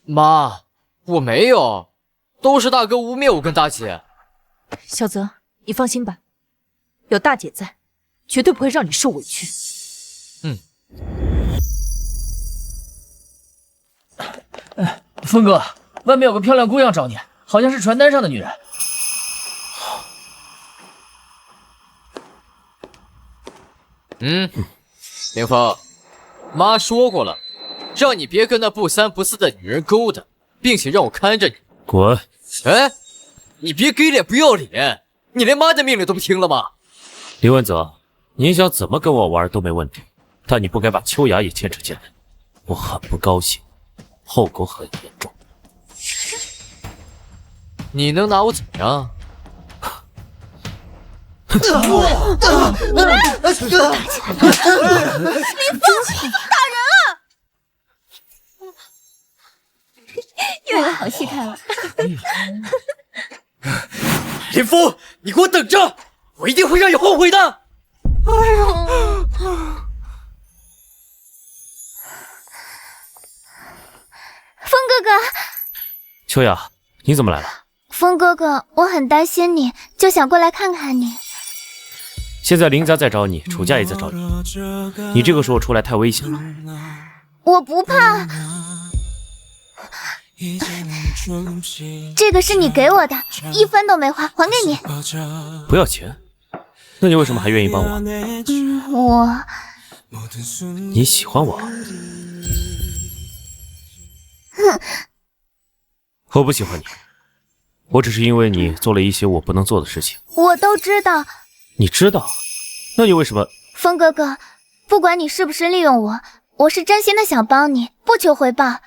妈，我没有，都是大哥污蔑我跟大姐。小泽，你放心吧，有大姐在，绝对不会让你受委屈。峰哥，外面有个漂亮姑娘找你，好像是传单上的女人。凌风，妈说过了，让你别跟那不三不四的女人勾搭，并且让我看着你。滚！哎，你别给脸不要脸，你连妈的命令都不听了吗？林文泽，你想怎么跟我玩都没问题，但你不该把秋雅也牵扯进来，我很不高兴，后果很严重。你能拿我怎么样？林峰，打人了！又有好戏看了。林峰，你给我等着，我一定会让你后悔的。哎呦！风哥哥，秋雅，你怎么来了？风哥哥，我很担心你，就想过来看看你。现在林家在找你，楚家也在找你，你这个时候出来太危险了。我不怕，这个是你给我的，1分都没花，还给你。不要钱？那你为什么还愿意帮我？你喜欢我？我不喜欢你，我只是因为你做了一些我不能做的事情。我都知道。你知道？那你为什么？风哥哥，不管你是不是利用我，我是真心的想帮你，不求回报，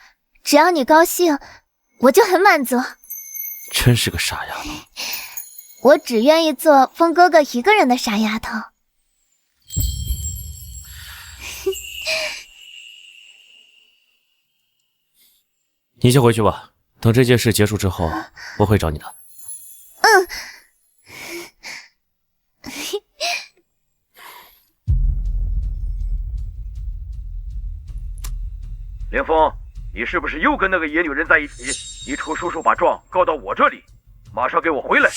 只要你高兴，我就很满足。真是个傻丫头。我只愿意做风哥哥一个人的傻丫头。你先回去吧，等这件事结束之后，我会找你的。凌风，你是不是又跟那个野女人在一起？你楚叔叔把状告到我这里，马上给我回来！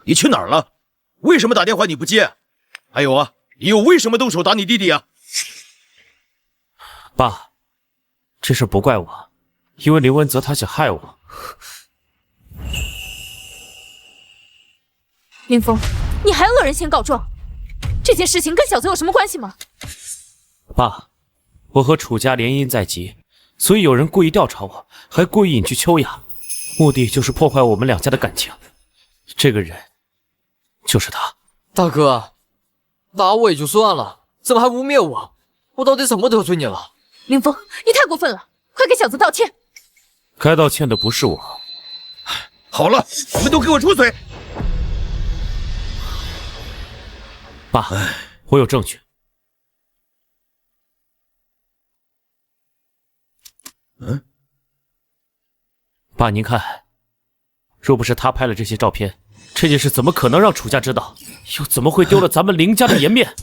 你去哪儿了？为什么打电话你不接？还有啊，你又为什么动手打你弟弟啊？爸，这事不怪我，因为林文泽他想害我。林峰，你还恶人先告状，这件事情跟小泽有什么关系吗？爸，我和楚家联姻在即，所以有人故意调查我，还故意隐去秋雅，目的就是破坏我们两家的感情。这个人就是他。大哥，打我也就算了，怎么还污蔑我？我到底怎么得罪你了？林峰，你太过分了，快给小泽道歉！该道歉的不是我。好了，你们都给我出嘴！爸，我有证据。爸，您看，若不是他拍了这些照片，这件事怎么可能让楚家知道？又怎么会丢了咱们林家的颜面？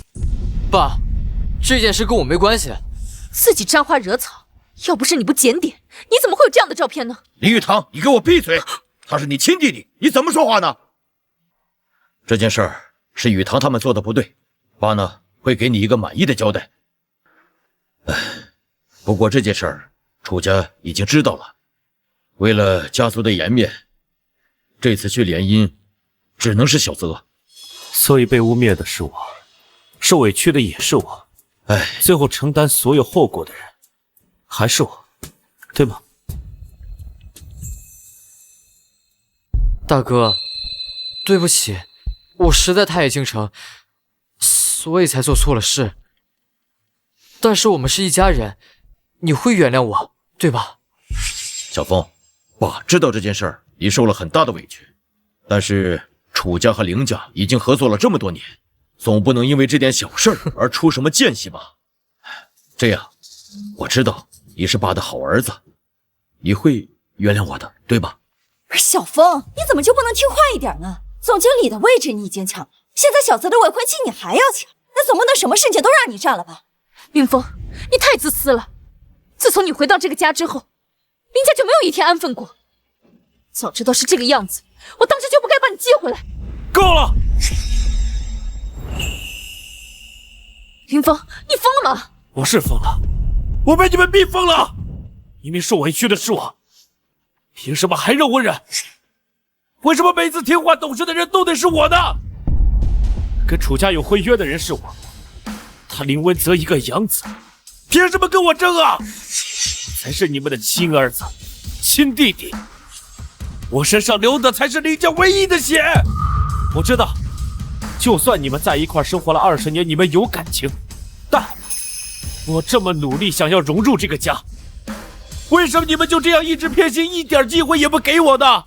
爸，这件事跟我没关系。自己沾花惹草，要不是你不检点，你怎么会有这样的照片呢？林玉堂，你给我闭嘴！他是你亲弟弟，你怎么说话呢？这件事儿是雨堂他们做的不对，爸呢会给你一个满意的交代。不过这件事儿楚家已经知道了，为了家族的颜面，这次去联姻只能是小泽。所以被污蔑的是我，受委屈的也是我，最后承担所有后果的人还是我，对吗？大哥，对不起，我实在太京城，所以才做错了事。但是我们是一家人，你会原谅我，对吧？小峰，爸知道这件事儿你受了很大的委屈，但是楚家和凌家已经合作了这么多年，总不能因为这点小事而出什么间隙吧？这样，我知道你是爸的好儿子，你会原谅我的，对吧？不是小峰，你怎么就不能听话一点呢？总经理的位置你已经抢了，现在小泽的未婚妻你还要抢，那总不能什么事情都让你占了吧？林峰，你太自私了！自从你回到这个家之后，林家就没有一天安分过。早知道是这个样子，我当时就不该把你接回来。够了！林峰，你疯了吗？我是疯了，我被你们逼疯了！明明受委屈的是我，凭什么还让我忍？为什么每次听话懂事的人都得是我呢？跟楚家有婚约的人是我，他林文泽一个养子，凭什么跟我争啊？我才是你们的亲儿子、亲弟弟，我身上流的才是林家唯一的血。我知道，就算你们在一块生活了20年，你们有感情，但我这么努力想要融入这个家，为什么你们就这样一直偏心，一点机会也不给我呢？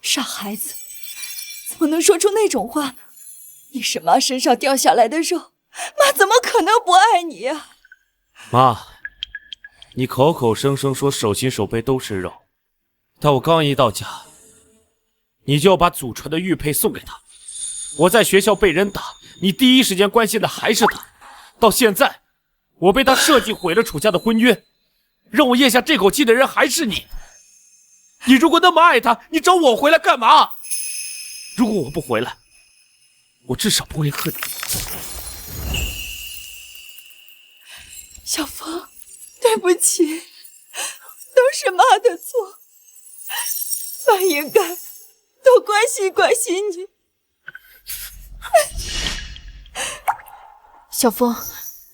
傻孩子，怎么能说出那种话？你是妈身上掉下来的肉，妈怎么可能不爱你呀？妈，你口口声声说手心手背都是肉，但我刚一到家，你就要把祖传的玉佩送给他。我在学校被人打，你第一时间关心的还是他。到现在，我被他设计毁了楚家的婚约，让我咽下这口气的人还是你。你如果那么爱他，你找我回来干嘛？如果我不回来，我至少不会恨你。小风，对不起，都是妈的错，妈应该多关心关心你。小风，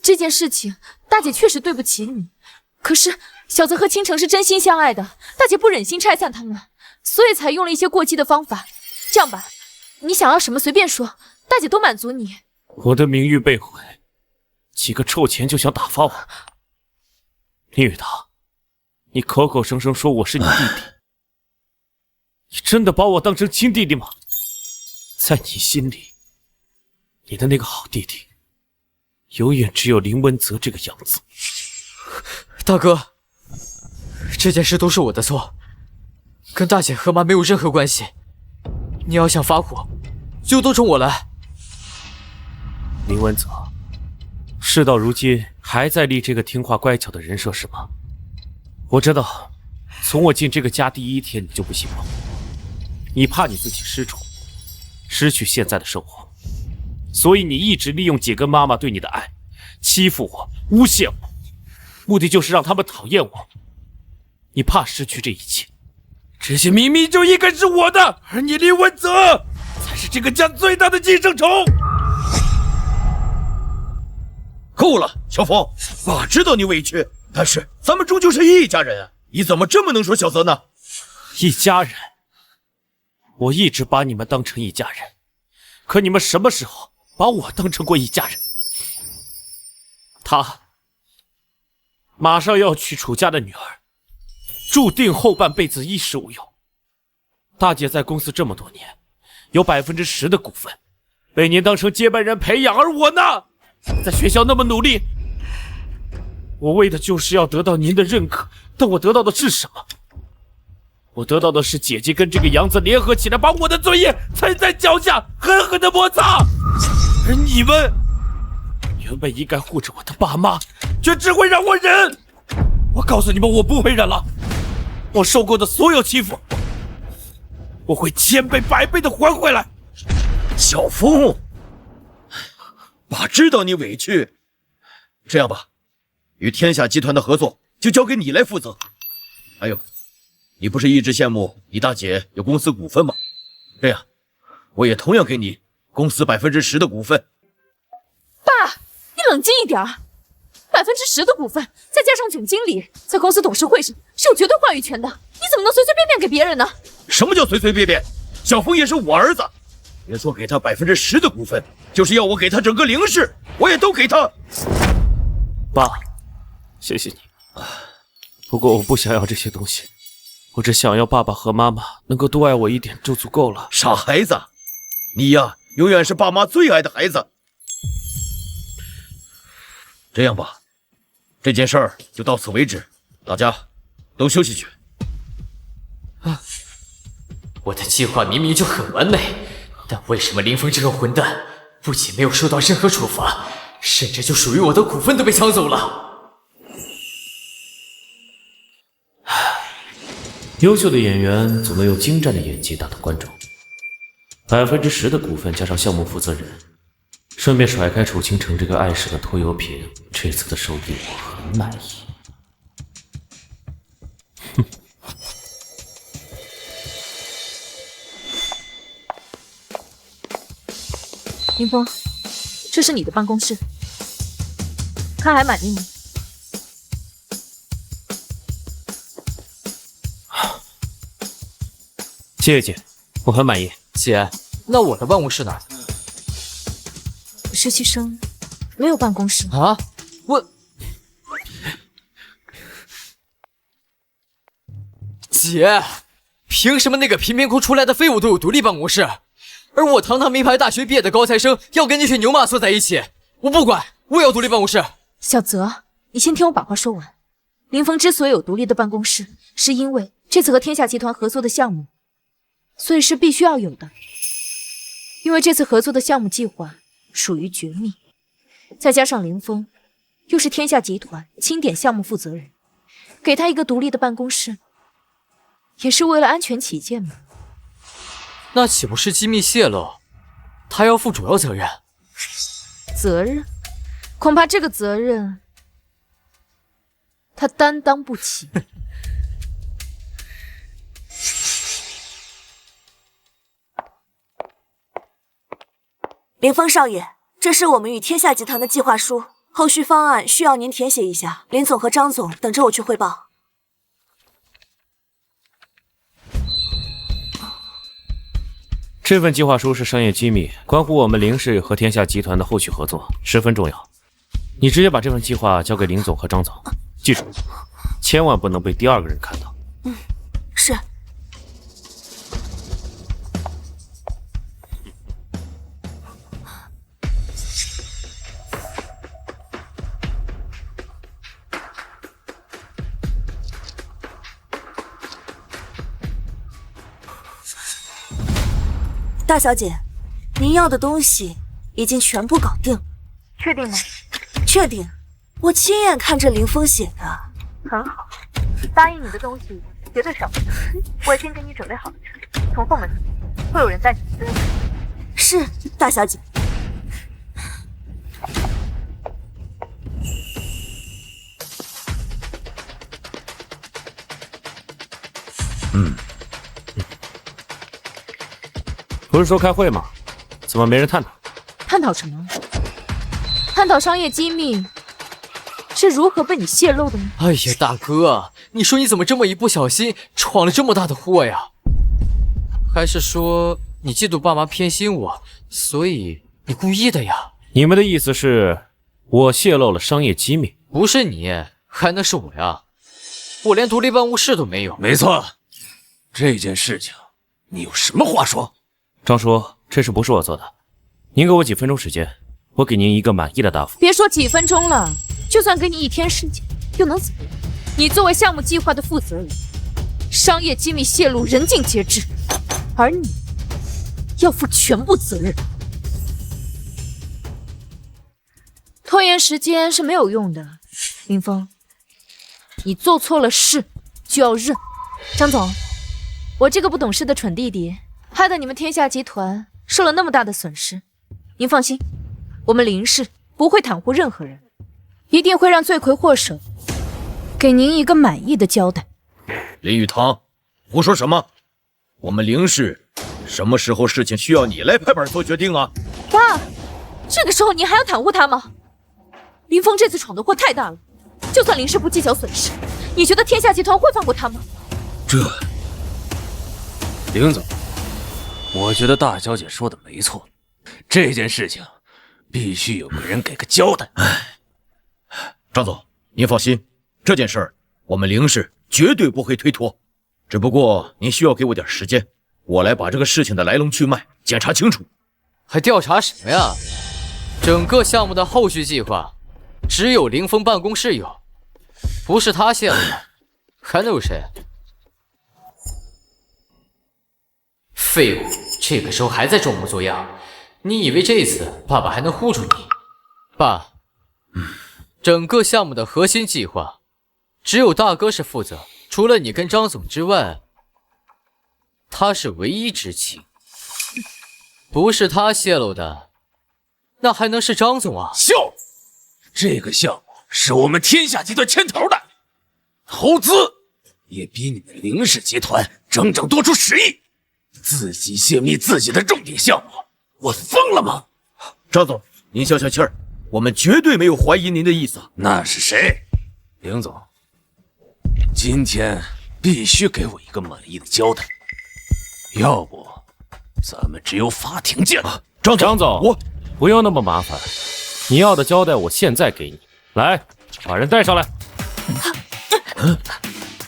这件事情大姐确实对不起你，可是小泽和倾城是真心相爱的，大姐不忍心拆散他们，所以才用了一些过激的方法。这样吧，你想要什么随便说，大姐都满足你。我的名誉被毁，几个臭钱就想打发我？林雨堂，你口口声声说我是你弟弟，你真的把我当成亲弟弟吗？在你心里，你的那个好弟弟，永远只有林文泽这个样子。大哥，这件事都是我的错，跟大姐和妈没有任何关系。你要想发火，就都冲我来。林文泽，事到如今还在立这个听话乖巧的人设是吗？我知道，从我进这个家第一天你就不喜欢我，你怕你自己失宠，失去现在的生活，所以你一直利用姐跟妈妈对你的爱，欺负我，诬陷我，目的就是让他们讨厌我。你怕失去这一切，这些明明就应该是我的，而你林文泽才是这个家最大的寄生虫。够了，小风，爸知道你委屈，但是咱们终究是一家人啊，你怎么这么能说小泽呢？一家人，我一直把你们当成一家人，可你们什么时候把我当成过一家人？他马上要娶楚家的女儿，注定后半辈子衣食无忧。大姐在公司这么多年，有10%的股份，被您当成接班人培养，而我呢，在学校那么努力，我为的就是要得到您的认可，但我得到的是什么？我得到的是姐姐跟这个杨子联合起来，把我的尊严踩在脚下，狠狠的摩擦。而你们原本应该护着我的爸妈，却只会让我忍。我告诉你们，我不会忍了。我受过的所有欺负，我会1000倍100倍的还回来。小风，爸知道你委屈，这样吧，与天下集团的合作就交给你来负责。还有，你不是一直羡慕你大姐有公司股份吗？这样，我也同样给你公司10%的股份。爸，你冷静一点，10%的股份，再加上总经理，在公司董事会上是有绝对话语权的，你怎么能随随便便给别人呢？什么叫随随便便？小峰也是我儿子，别说给他10%的股份，就是要我给他整个凌氏，我也都给他。爸，谢谢你。不过我不想要这些东西，我只想要爸爸和妈妈能够多爱我一点就足够了。傻孩子，你呀，永远是爸妈最爱的孩子。这样吧，这件事儿就到此为止，大家都休息去。我的计划明明就很完美，但为什么林峰这个混蛋不仅没有受到任何处罚，甚至就属于我的股份都被抢走了？优秀的演员总能用精湛的演技打动观众。10%的股份加上项目负责人，顺便甩开楚清城这个碍事的拖油瓶，这次的收益我很满意。哼。林峰，这是你的办公室，看还满意吗？谢谢姐，我很满意。姐，那我的办公室呢？实习生没有办公室啊？我姐，凭什么那个贫民窟出来的废物都有独立办公室，而我堂堂名牌大学毕业的高材生要跟那群牛马缩在一起？我不管，我也要独立办公室。小泽，你先听我把话说完。林峰之所以有独立的办公室，是因为这次和天下集团合作的项目，所以是必须要有的。因为这次合作的项目计划属于绝密，再加上林峰又是天下集团钦点项目负责人，给他一个独立的办公室，也是为了安全起见嘛。那岂不是机密泄露，他要负主要责任？责任？恐怕这个责任他担当不起。林峰少爷，这是我们与天下集团的计划书，后续方案需要您填写一下。林总和张总等着我去汇报。这份计划书是商业机密，关乎我们林氏和天下集团的后续合作，十分重要。你直接把这份计划交给林总和张总，记住，千万不能被第二个人看到。是。大小姐，您要的东西已经全部搞定，确定吗？确定。我亲眼看着林峰写的。很好，答应你的东西绝对少不得。我已经给你准备好了车，从后门走，会有人带你。是，大小姐。不是说开会吗？怎么没人探讨？探讨什么？探讨商业机密是如何被你泄露的吗？哎呀，大哥，你说你怎么这么一不小心闯了这么大的祸呀？还是说你嫉妒爸妈偏心我，所以你故意的呀？你们的意思是我泄露了商业机密？不是你，还能是我呀？我连独立办公室都没有。没错，这件事情你有什么话说？张叔，这事不是我做的，您给我几分钟时间，我给您一个满意的答复。别说几分钟了，就算给你1天时间，又能怎么样？你作为项目计划的负责人，商业机密泄露人尽皆知，而你要负全部责任。拖延时间是没有用的，林峰，你做错了事就要认。张总，我这个不懂事的蠢弟弟，害得你们天下集团受了那么大的损失。您放心，我们林氏不会袒护任何人，一定会让罪魁祸首给您一个满意的交代。林语堂，胡说什么？我们林氏什么时候事情需要你来拍板做决定啊？爸，这个时候您还要袒护他吗？林峰这次闯的祸太大了，就算林氏不计较损失，你觉得天下集团会放过他吗？林总，我觉得大小姐说的没错，这件事情必须有个人给个交代。张总，您放心，这件事儿我们林氏绝对不会推脱，只不过您需要给我点时间，我来把这个事情的来龙去脉检查清楚。还调查什么呀？整个项目的后续计划只有林峰办公室有，不是他泄露的，还能有谁？废物，这个时候还在装模作样，你以为这次爸爸还能护住你？爸，整个项目的核心计划，只有大哥是负责，除了你跟张总之外，他是唯一知情。不是他泄露的，那还能是张总啊？笑！这个项目是我们天下集团牵头的，投资也比你们凌氏集团整整多出10亿，自己泄密自己的重点项目，我疯了吗？张总，您消消气儿，我们绝对没有怀疑您的意思。那是谁？凌总，今天必须给我一个满意的交代，要不咱们只有法庭见了。张总，我不用那么麻烦，你要的交代我现在给你。来，把人带上来。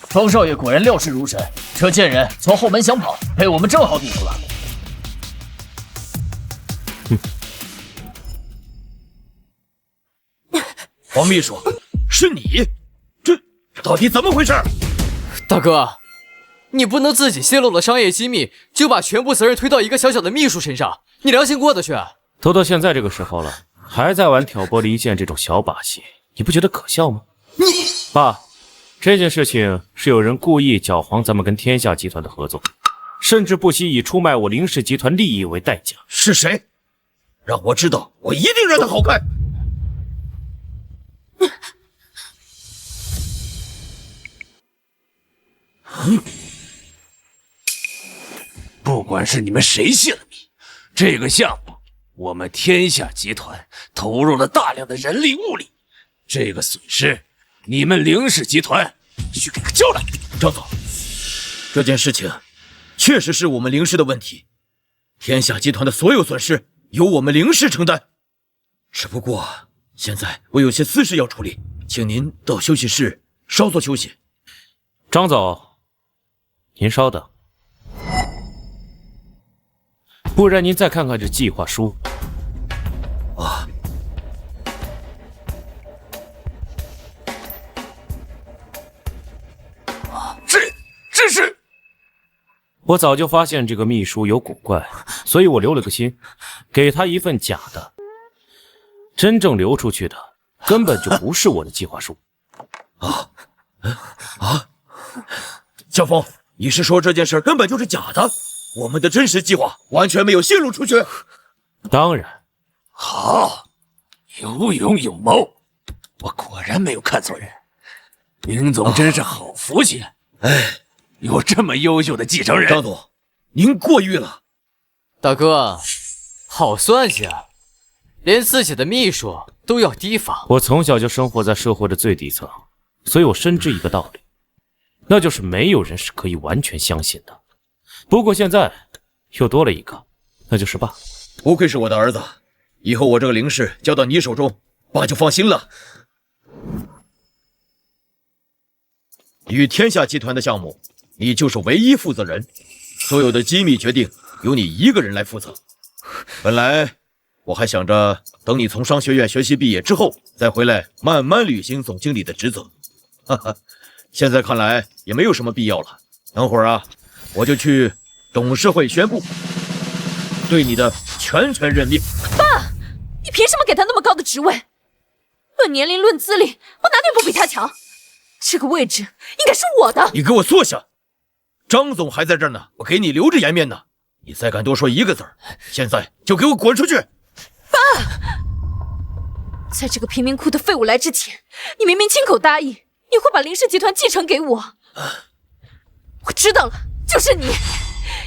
方少爷果然料事如神，这贱人从后门想跑，被我们正好堵住了。黄秘书，是你？这到底怎么回事？大哥，你不能自己泄露了商业机密，就把全部责任推到一个小小的秘书身上，你良心过得去？都到现在这个时候了，还在玩挑拨离间这种小把戏，你不觉得可笑吗？爸，这件事情是有人故意搅黄咱们跟天下集团的合作，甚至不惜以出卖我凌氏集团利益为代价。是谁？让我知道，我一定让他好看。不管是你们谁泄了密，这个项目我们天下集团投入了大量的人力物力，这个损失你们凌氏集团需给个交代。张总，这件事情确实是我们凌氏的问题，天下集团的所有损失由我们凌氏承担。只不过现在我有些私事要处理，请您到休息室稍作休息。张总，您稍等，不然您再看看这计划书。啊，这是……我早就发现这个秘书有古怪，所以我留了个心，给他一份假的。真正流出去的根本就不是我的计划书。小峰，你是说这件事根本就是假的？我们的真实计划完全没有泄露出去？当然。好，有勇有谋，我果然没有看错人。凌总真是好福气，有这么优秀的继承人。张总，您过誉了。大哥，好算计啊，连自己的秘书都要提防。我从小就生活在社会的最底层，所以我深知一个道理，那就是没有人是可以完全相信的。不过现在又多了一个，那就是爸。不愧是我的儿子，以后我这个凌氏交到你手中，爸就放心了。与天下集团的项目，你就是唯一负责人，所有的机密决定由你一个人来负责。本来我还想着等你从商学院学习毕业之后，再回来慢慢履行总经理的职责。哈哈，现在看来也没有什么必要了。等会儿啊，我就去董事会宣布对你的全权任命。爸，你凭什么给他那么高的职位？论年龄，论资历，我哪点不比他强？这个位置应该是我的。你给我坐下！张总还在这儿呢，我给你留着颜面呢。你再敢多说一个字儿，现在就给我滚出去！爸，在这个贫民窟的废物来之前，你明明亲口答应你会把凌氏集团继承给我。我知道了，就是你，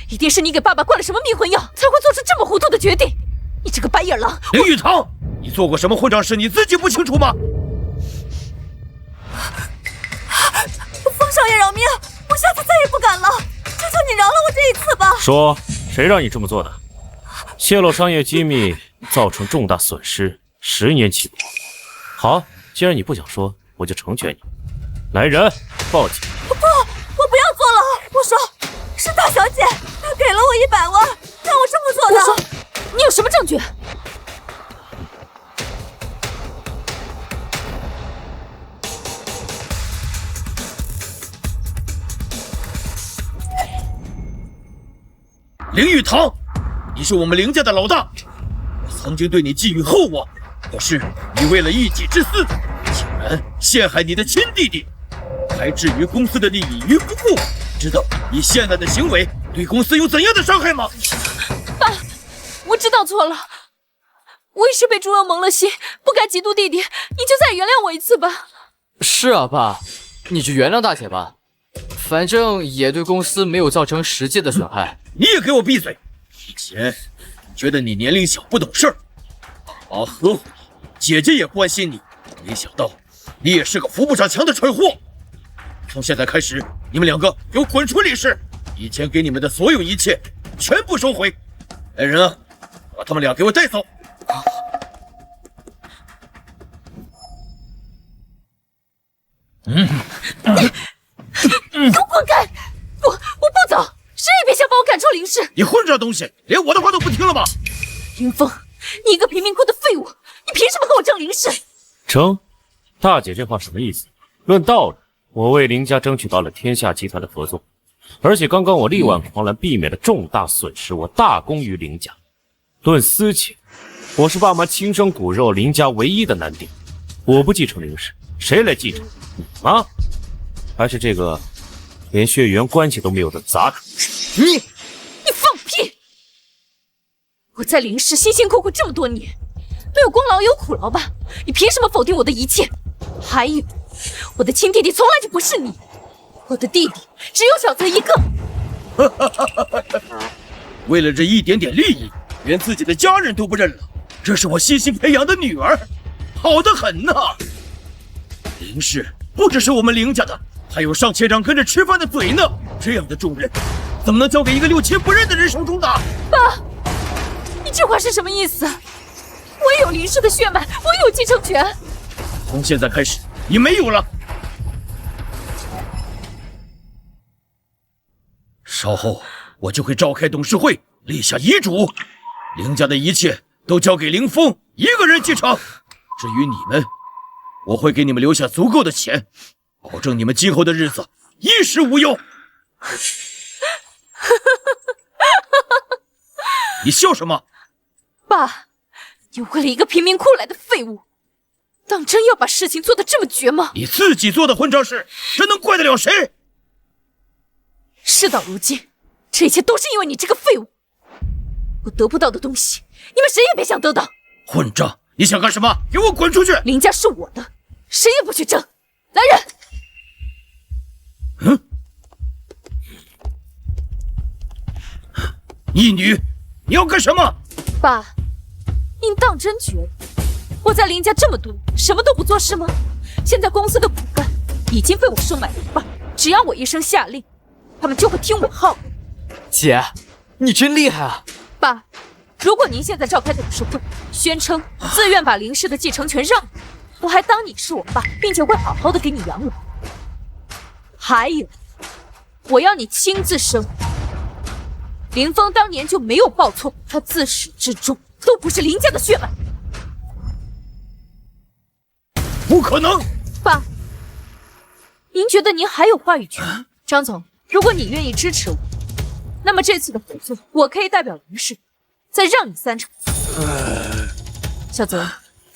一定是你给爸爸灌了什么迷魂药，才会做出这么糊涂的决定。你这个白眼狼！林雨堂，你做过什么混账事，你自己不清楚吗？方少爷饶命，我下次再也不敢了，求求你饶了我这一次吧。说，谁让你这么做的？泄露商业机密，造成重大损失，10年起步。好，既然你不想说，我就成全你。来人，报警！不，我不要做了。我说，是大小姐，她给了我100万，让我这么做的。我说，你有什么证据？林玉堂，你是我们林家的老大，我曾经对你寄予厚望，可是你为了一己之私，竟然陷害你的亲弟弟，还置于公司的利益于不顾。知道你现在的行为对公司有怎样的伤害吗？爸，我知道错了，我也是被猪肉蒙了心，不该嫉妒弟弟，你就再原谅我一次吧。是啊，爸，你就原谅大姐吧，反正也对公司没有造成实际的损害。你也给我闭嘴！以前觉得你年龄小不懂事儿，爸妈呵护你，姐姐也关心你，没想到你也是个扶不上墙的蠢货。从现在开始，你们两个给我滚出林氏！以前给你们的所有一切，全部收回。来人啊，把他们俩给我带走！给我滚开！我不走，谁也别想把我赶出林氏！你混账东西，连我的话都不听了吗？林峰，你一个贫民窟的废物，你凭什么跟我争林氏？争？大姐这话什么意思？论道理，我为林家争取到了天下集团的合作，而且刚刚我力挽狂澜，避免了重大损失，我大功于林家。论私情，我是爸妈亲生骨肉，林家唯一的男丁，我不继承林氏，谁来继承？你吗？还是这个连血缘关系都没有的杂种？你放屁！我在林氏辛辛苦苦这么多年，都有功劳有苦劳吧？你凭什么否定我的一切？还有，我的亲弟弟从来就不是你，我的弟弟只有小泽一个。为了这一点点利益，连自己的家人都不认了，这是我悉心培养的女儿，好得很呐！林氏不只是我们林家的，还有上千张跟着吃饭的嘴呢。这样的重任，怎么能交给一个六亲不认的人手中呢？爸，你这话是什么意思？我也有林氏的血脉，我有继承权。从现在开始，你没有了。稍后我就会召开董事会，立下遗嘱，林家的一切都交给林峰一个人继承。至于你们，我会给你们留下足够的钱，保证你们今后的日子衣食无忧。你笑什么？爸，你为了一个贫民窟来的废物，当真要把事情做得这么绝吗？你自己做的混账事，这能怪得了谁？事到如今，这一切都是因为你这个废物。我得不到的东西，你们谁也别想得到。混账！你想干什么？给我滚出去！林家是我的，谁也不许争。来人！义女，你要干什么？爸，您当真觉得我在林家这么多年什么都不做是吗？现在公司的骨干已经被我收买了一半，只要我一声下令，他们就会听我号令。姐，你真厉害啊！爸，如果您现在召开董事会，宣称自愿把林氏的继承权让你，我还当你是我爸，并且会好好的给你养老。还有，我要你亲自声明，林峰当年就没有报错，他自始至终都不是林家的血脉。不可能！爸，您觉得您还有话语权？张总，如果你愿意支持我，那么这次的合作，我可以代表林氏再让你3成。小泽，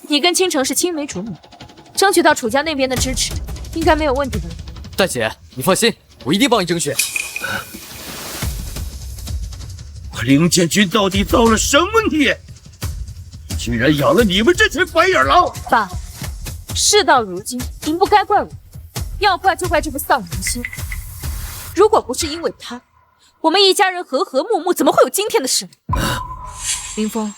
你跟倾城是青梅竹马，争取到楚家那边的支持，应该没有问题的。大姐，你放心，我一定帮你争取。我林建军到底造了什么孽？居然养了你们这群白眼狼！爸，事到如今，您不该怪我，要怪就怪这个丧门星。如果不是因为他，我们一家人和和睦睦，怎么会有今天的事？林峰，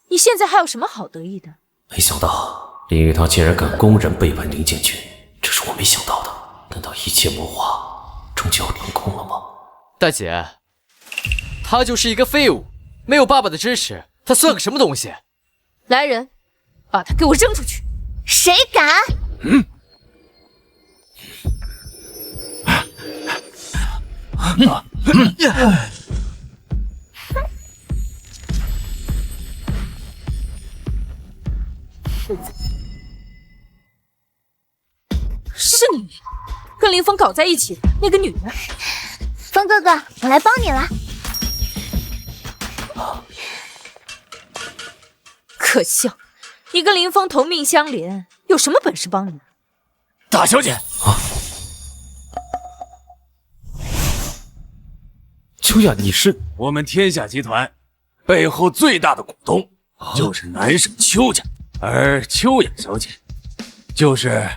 你现在还有什么好得意的？没想到林玉堂竟然敢公然背叛林建军，这是我没想到的。难道一切谋划终究要成功了吗？大姐，他就是一个废物，没有爸爸的支持，他算个什么东西？来人，把他给我扔出去！谁敢？是你跟林峰搞在一起的那个女人。风哥哥，我来帮你了。可笑，你跟林峰同命相连，有什么本事帮你？大小姐，秋雅，你是我们天下集团背后最大的股东，就是南省邱家，而秋雅小姐就是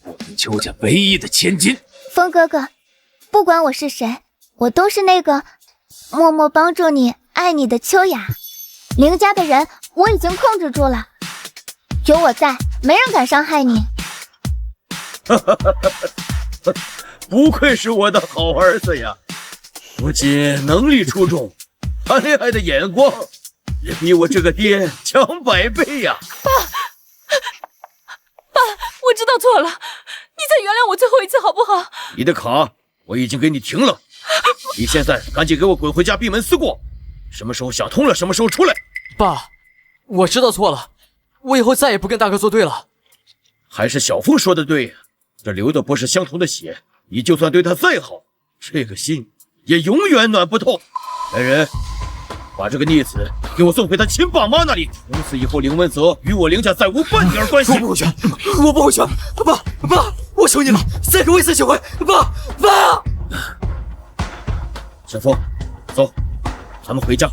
我们邱家唯一的千金。风哥哥，不管我是谁，我都是那个默默帮助你、爱你的秋雅。林家的人我已经控制住了，有我在，没人敢伤害你。不愧是我的好儿子呀！不仅能力出众，谈恋爱的眼光也比我这个爹强100倍呀！爸，我知道错了，你再原谅我最后一次好不好？你的卡我已经给你停了，你现在赶紧给我滚回家闭门思过，什么时候想通了什么时候出来。爸，我知道错了，我以后再也不跟大哥作对了。还是小凤说的对呀，这流的不是相同的血，你就算对他再好，这个心也永远暖不透。来人，把这个逆子给我送回他亲爸妈那里，从此以后凌文泽与我凌家再无半点关系。我不回去，我不回去，爸，我求你了，再给我一次机会，爸。小凤，走，咱们回家。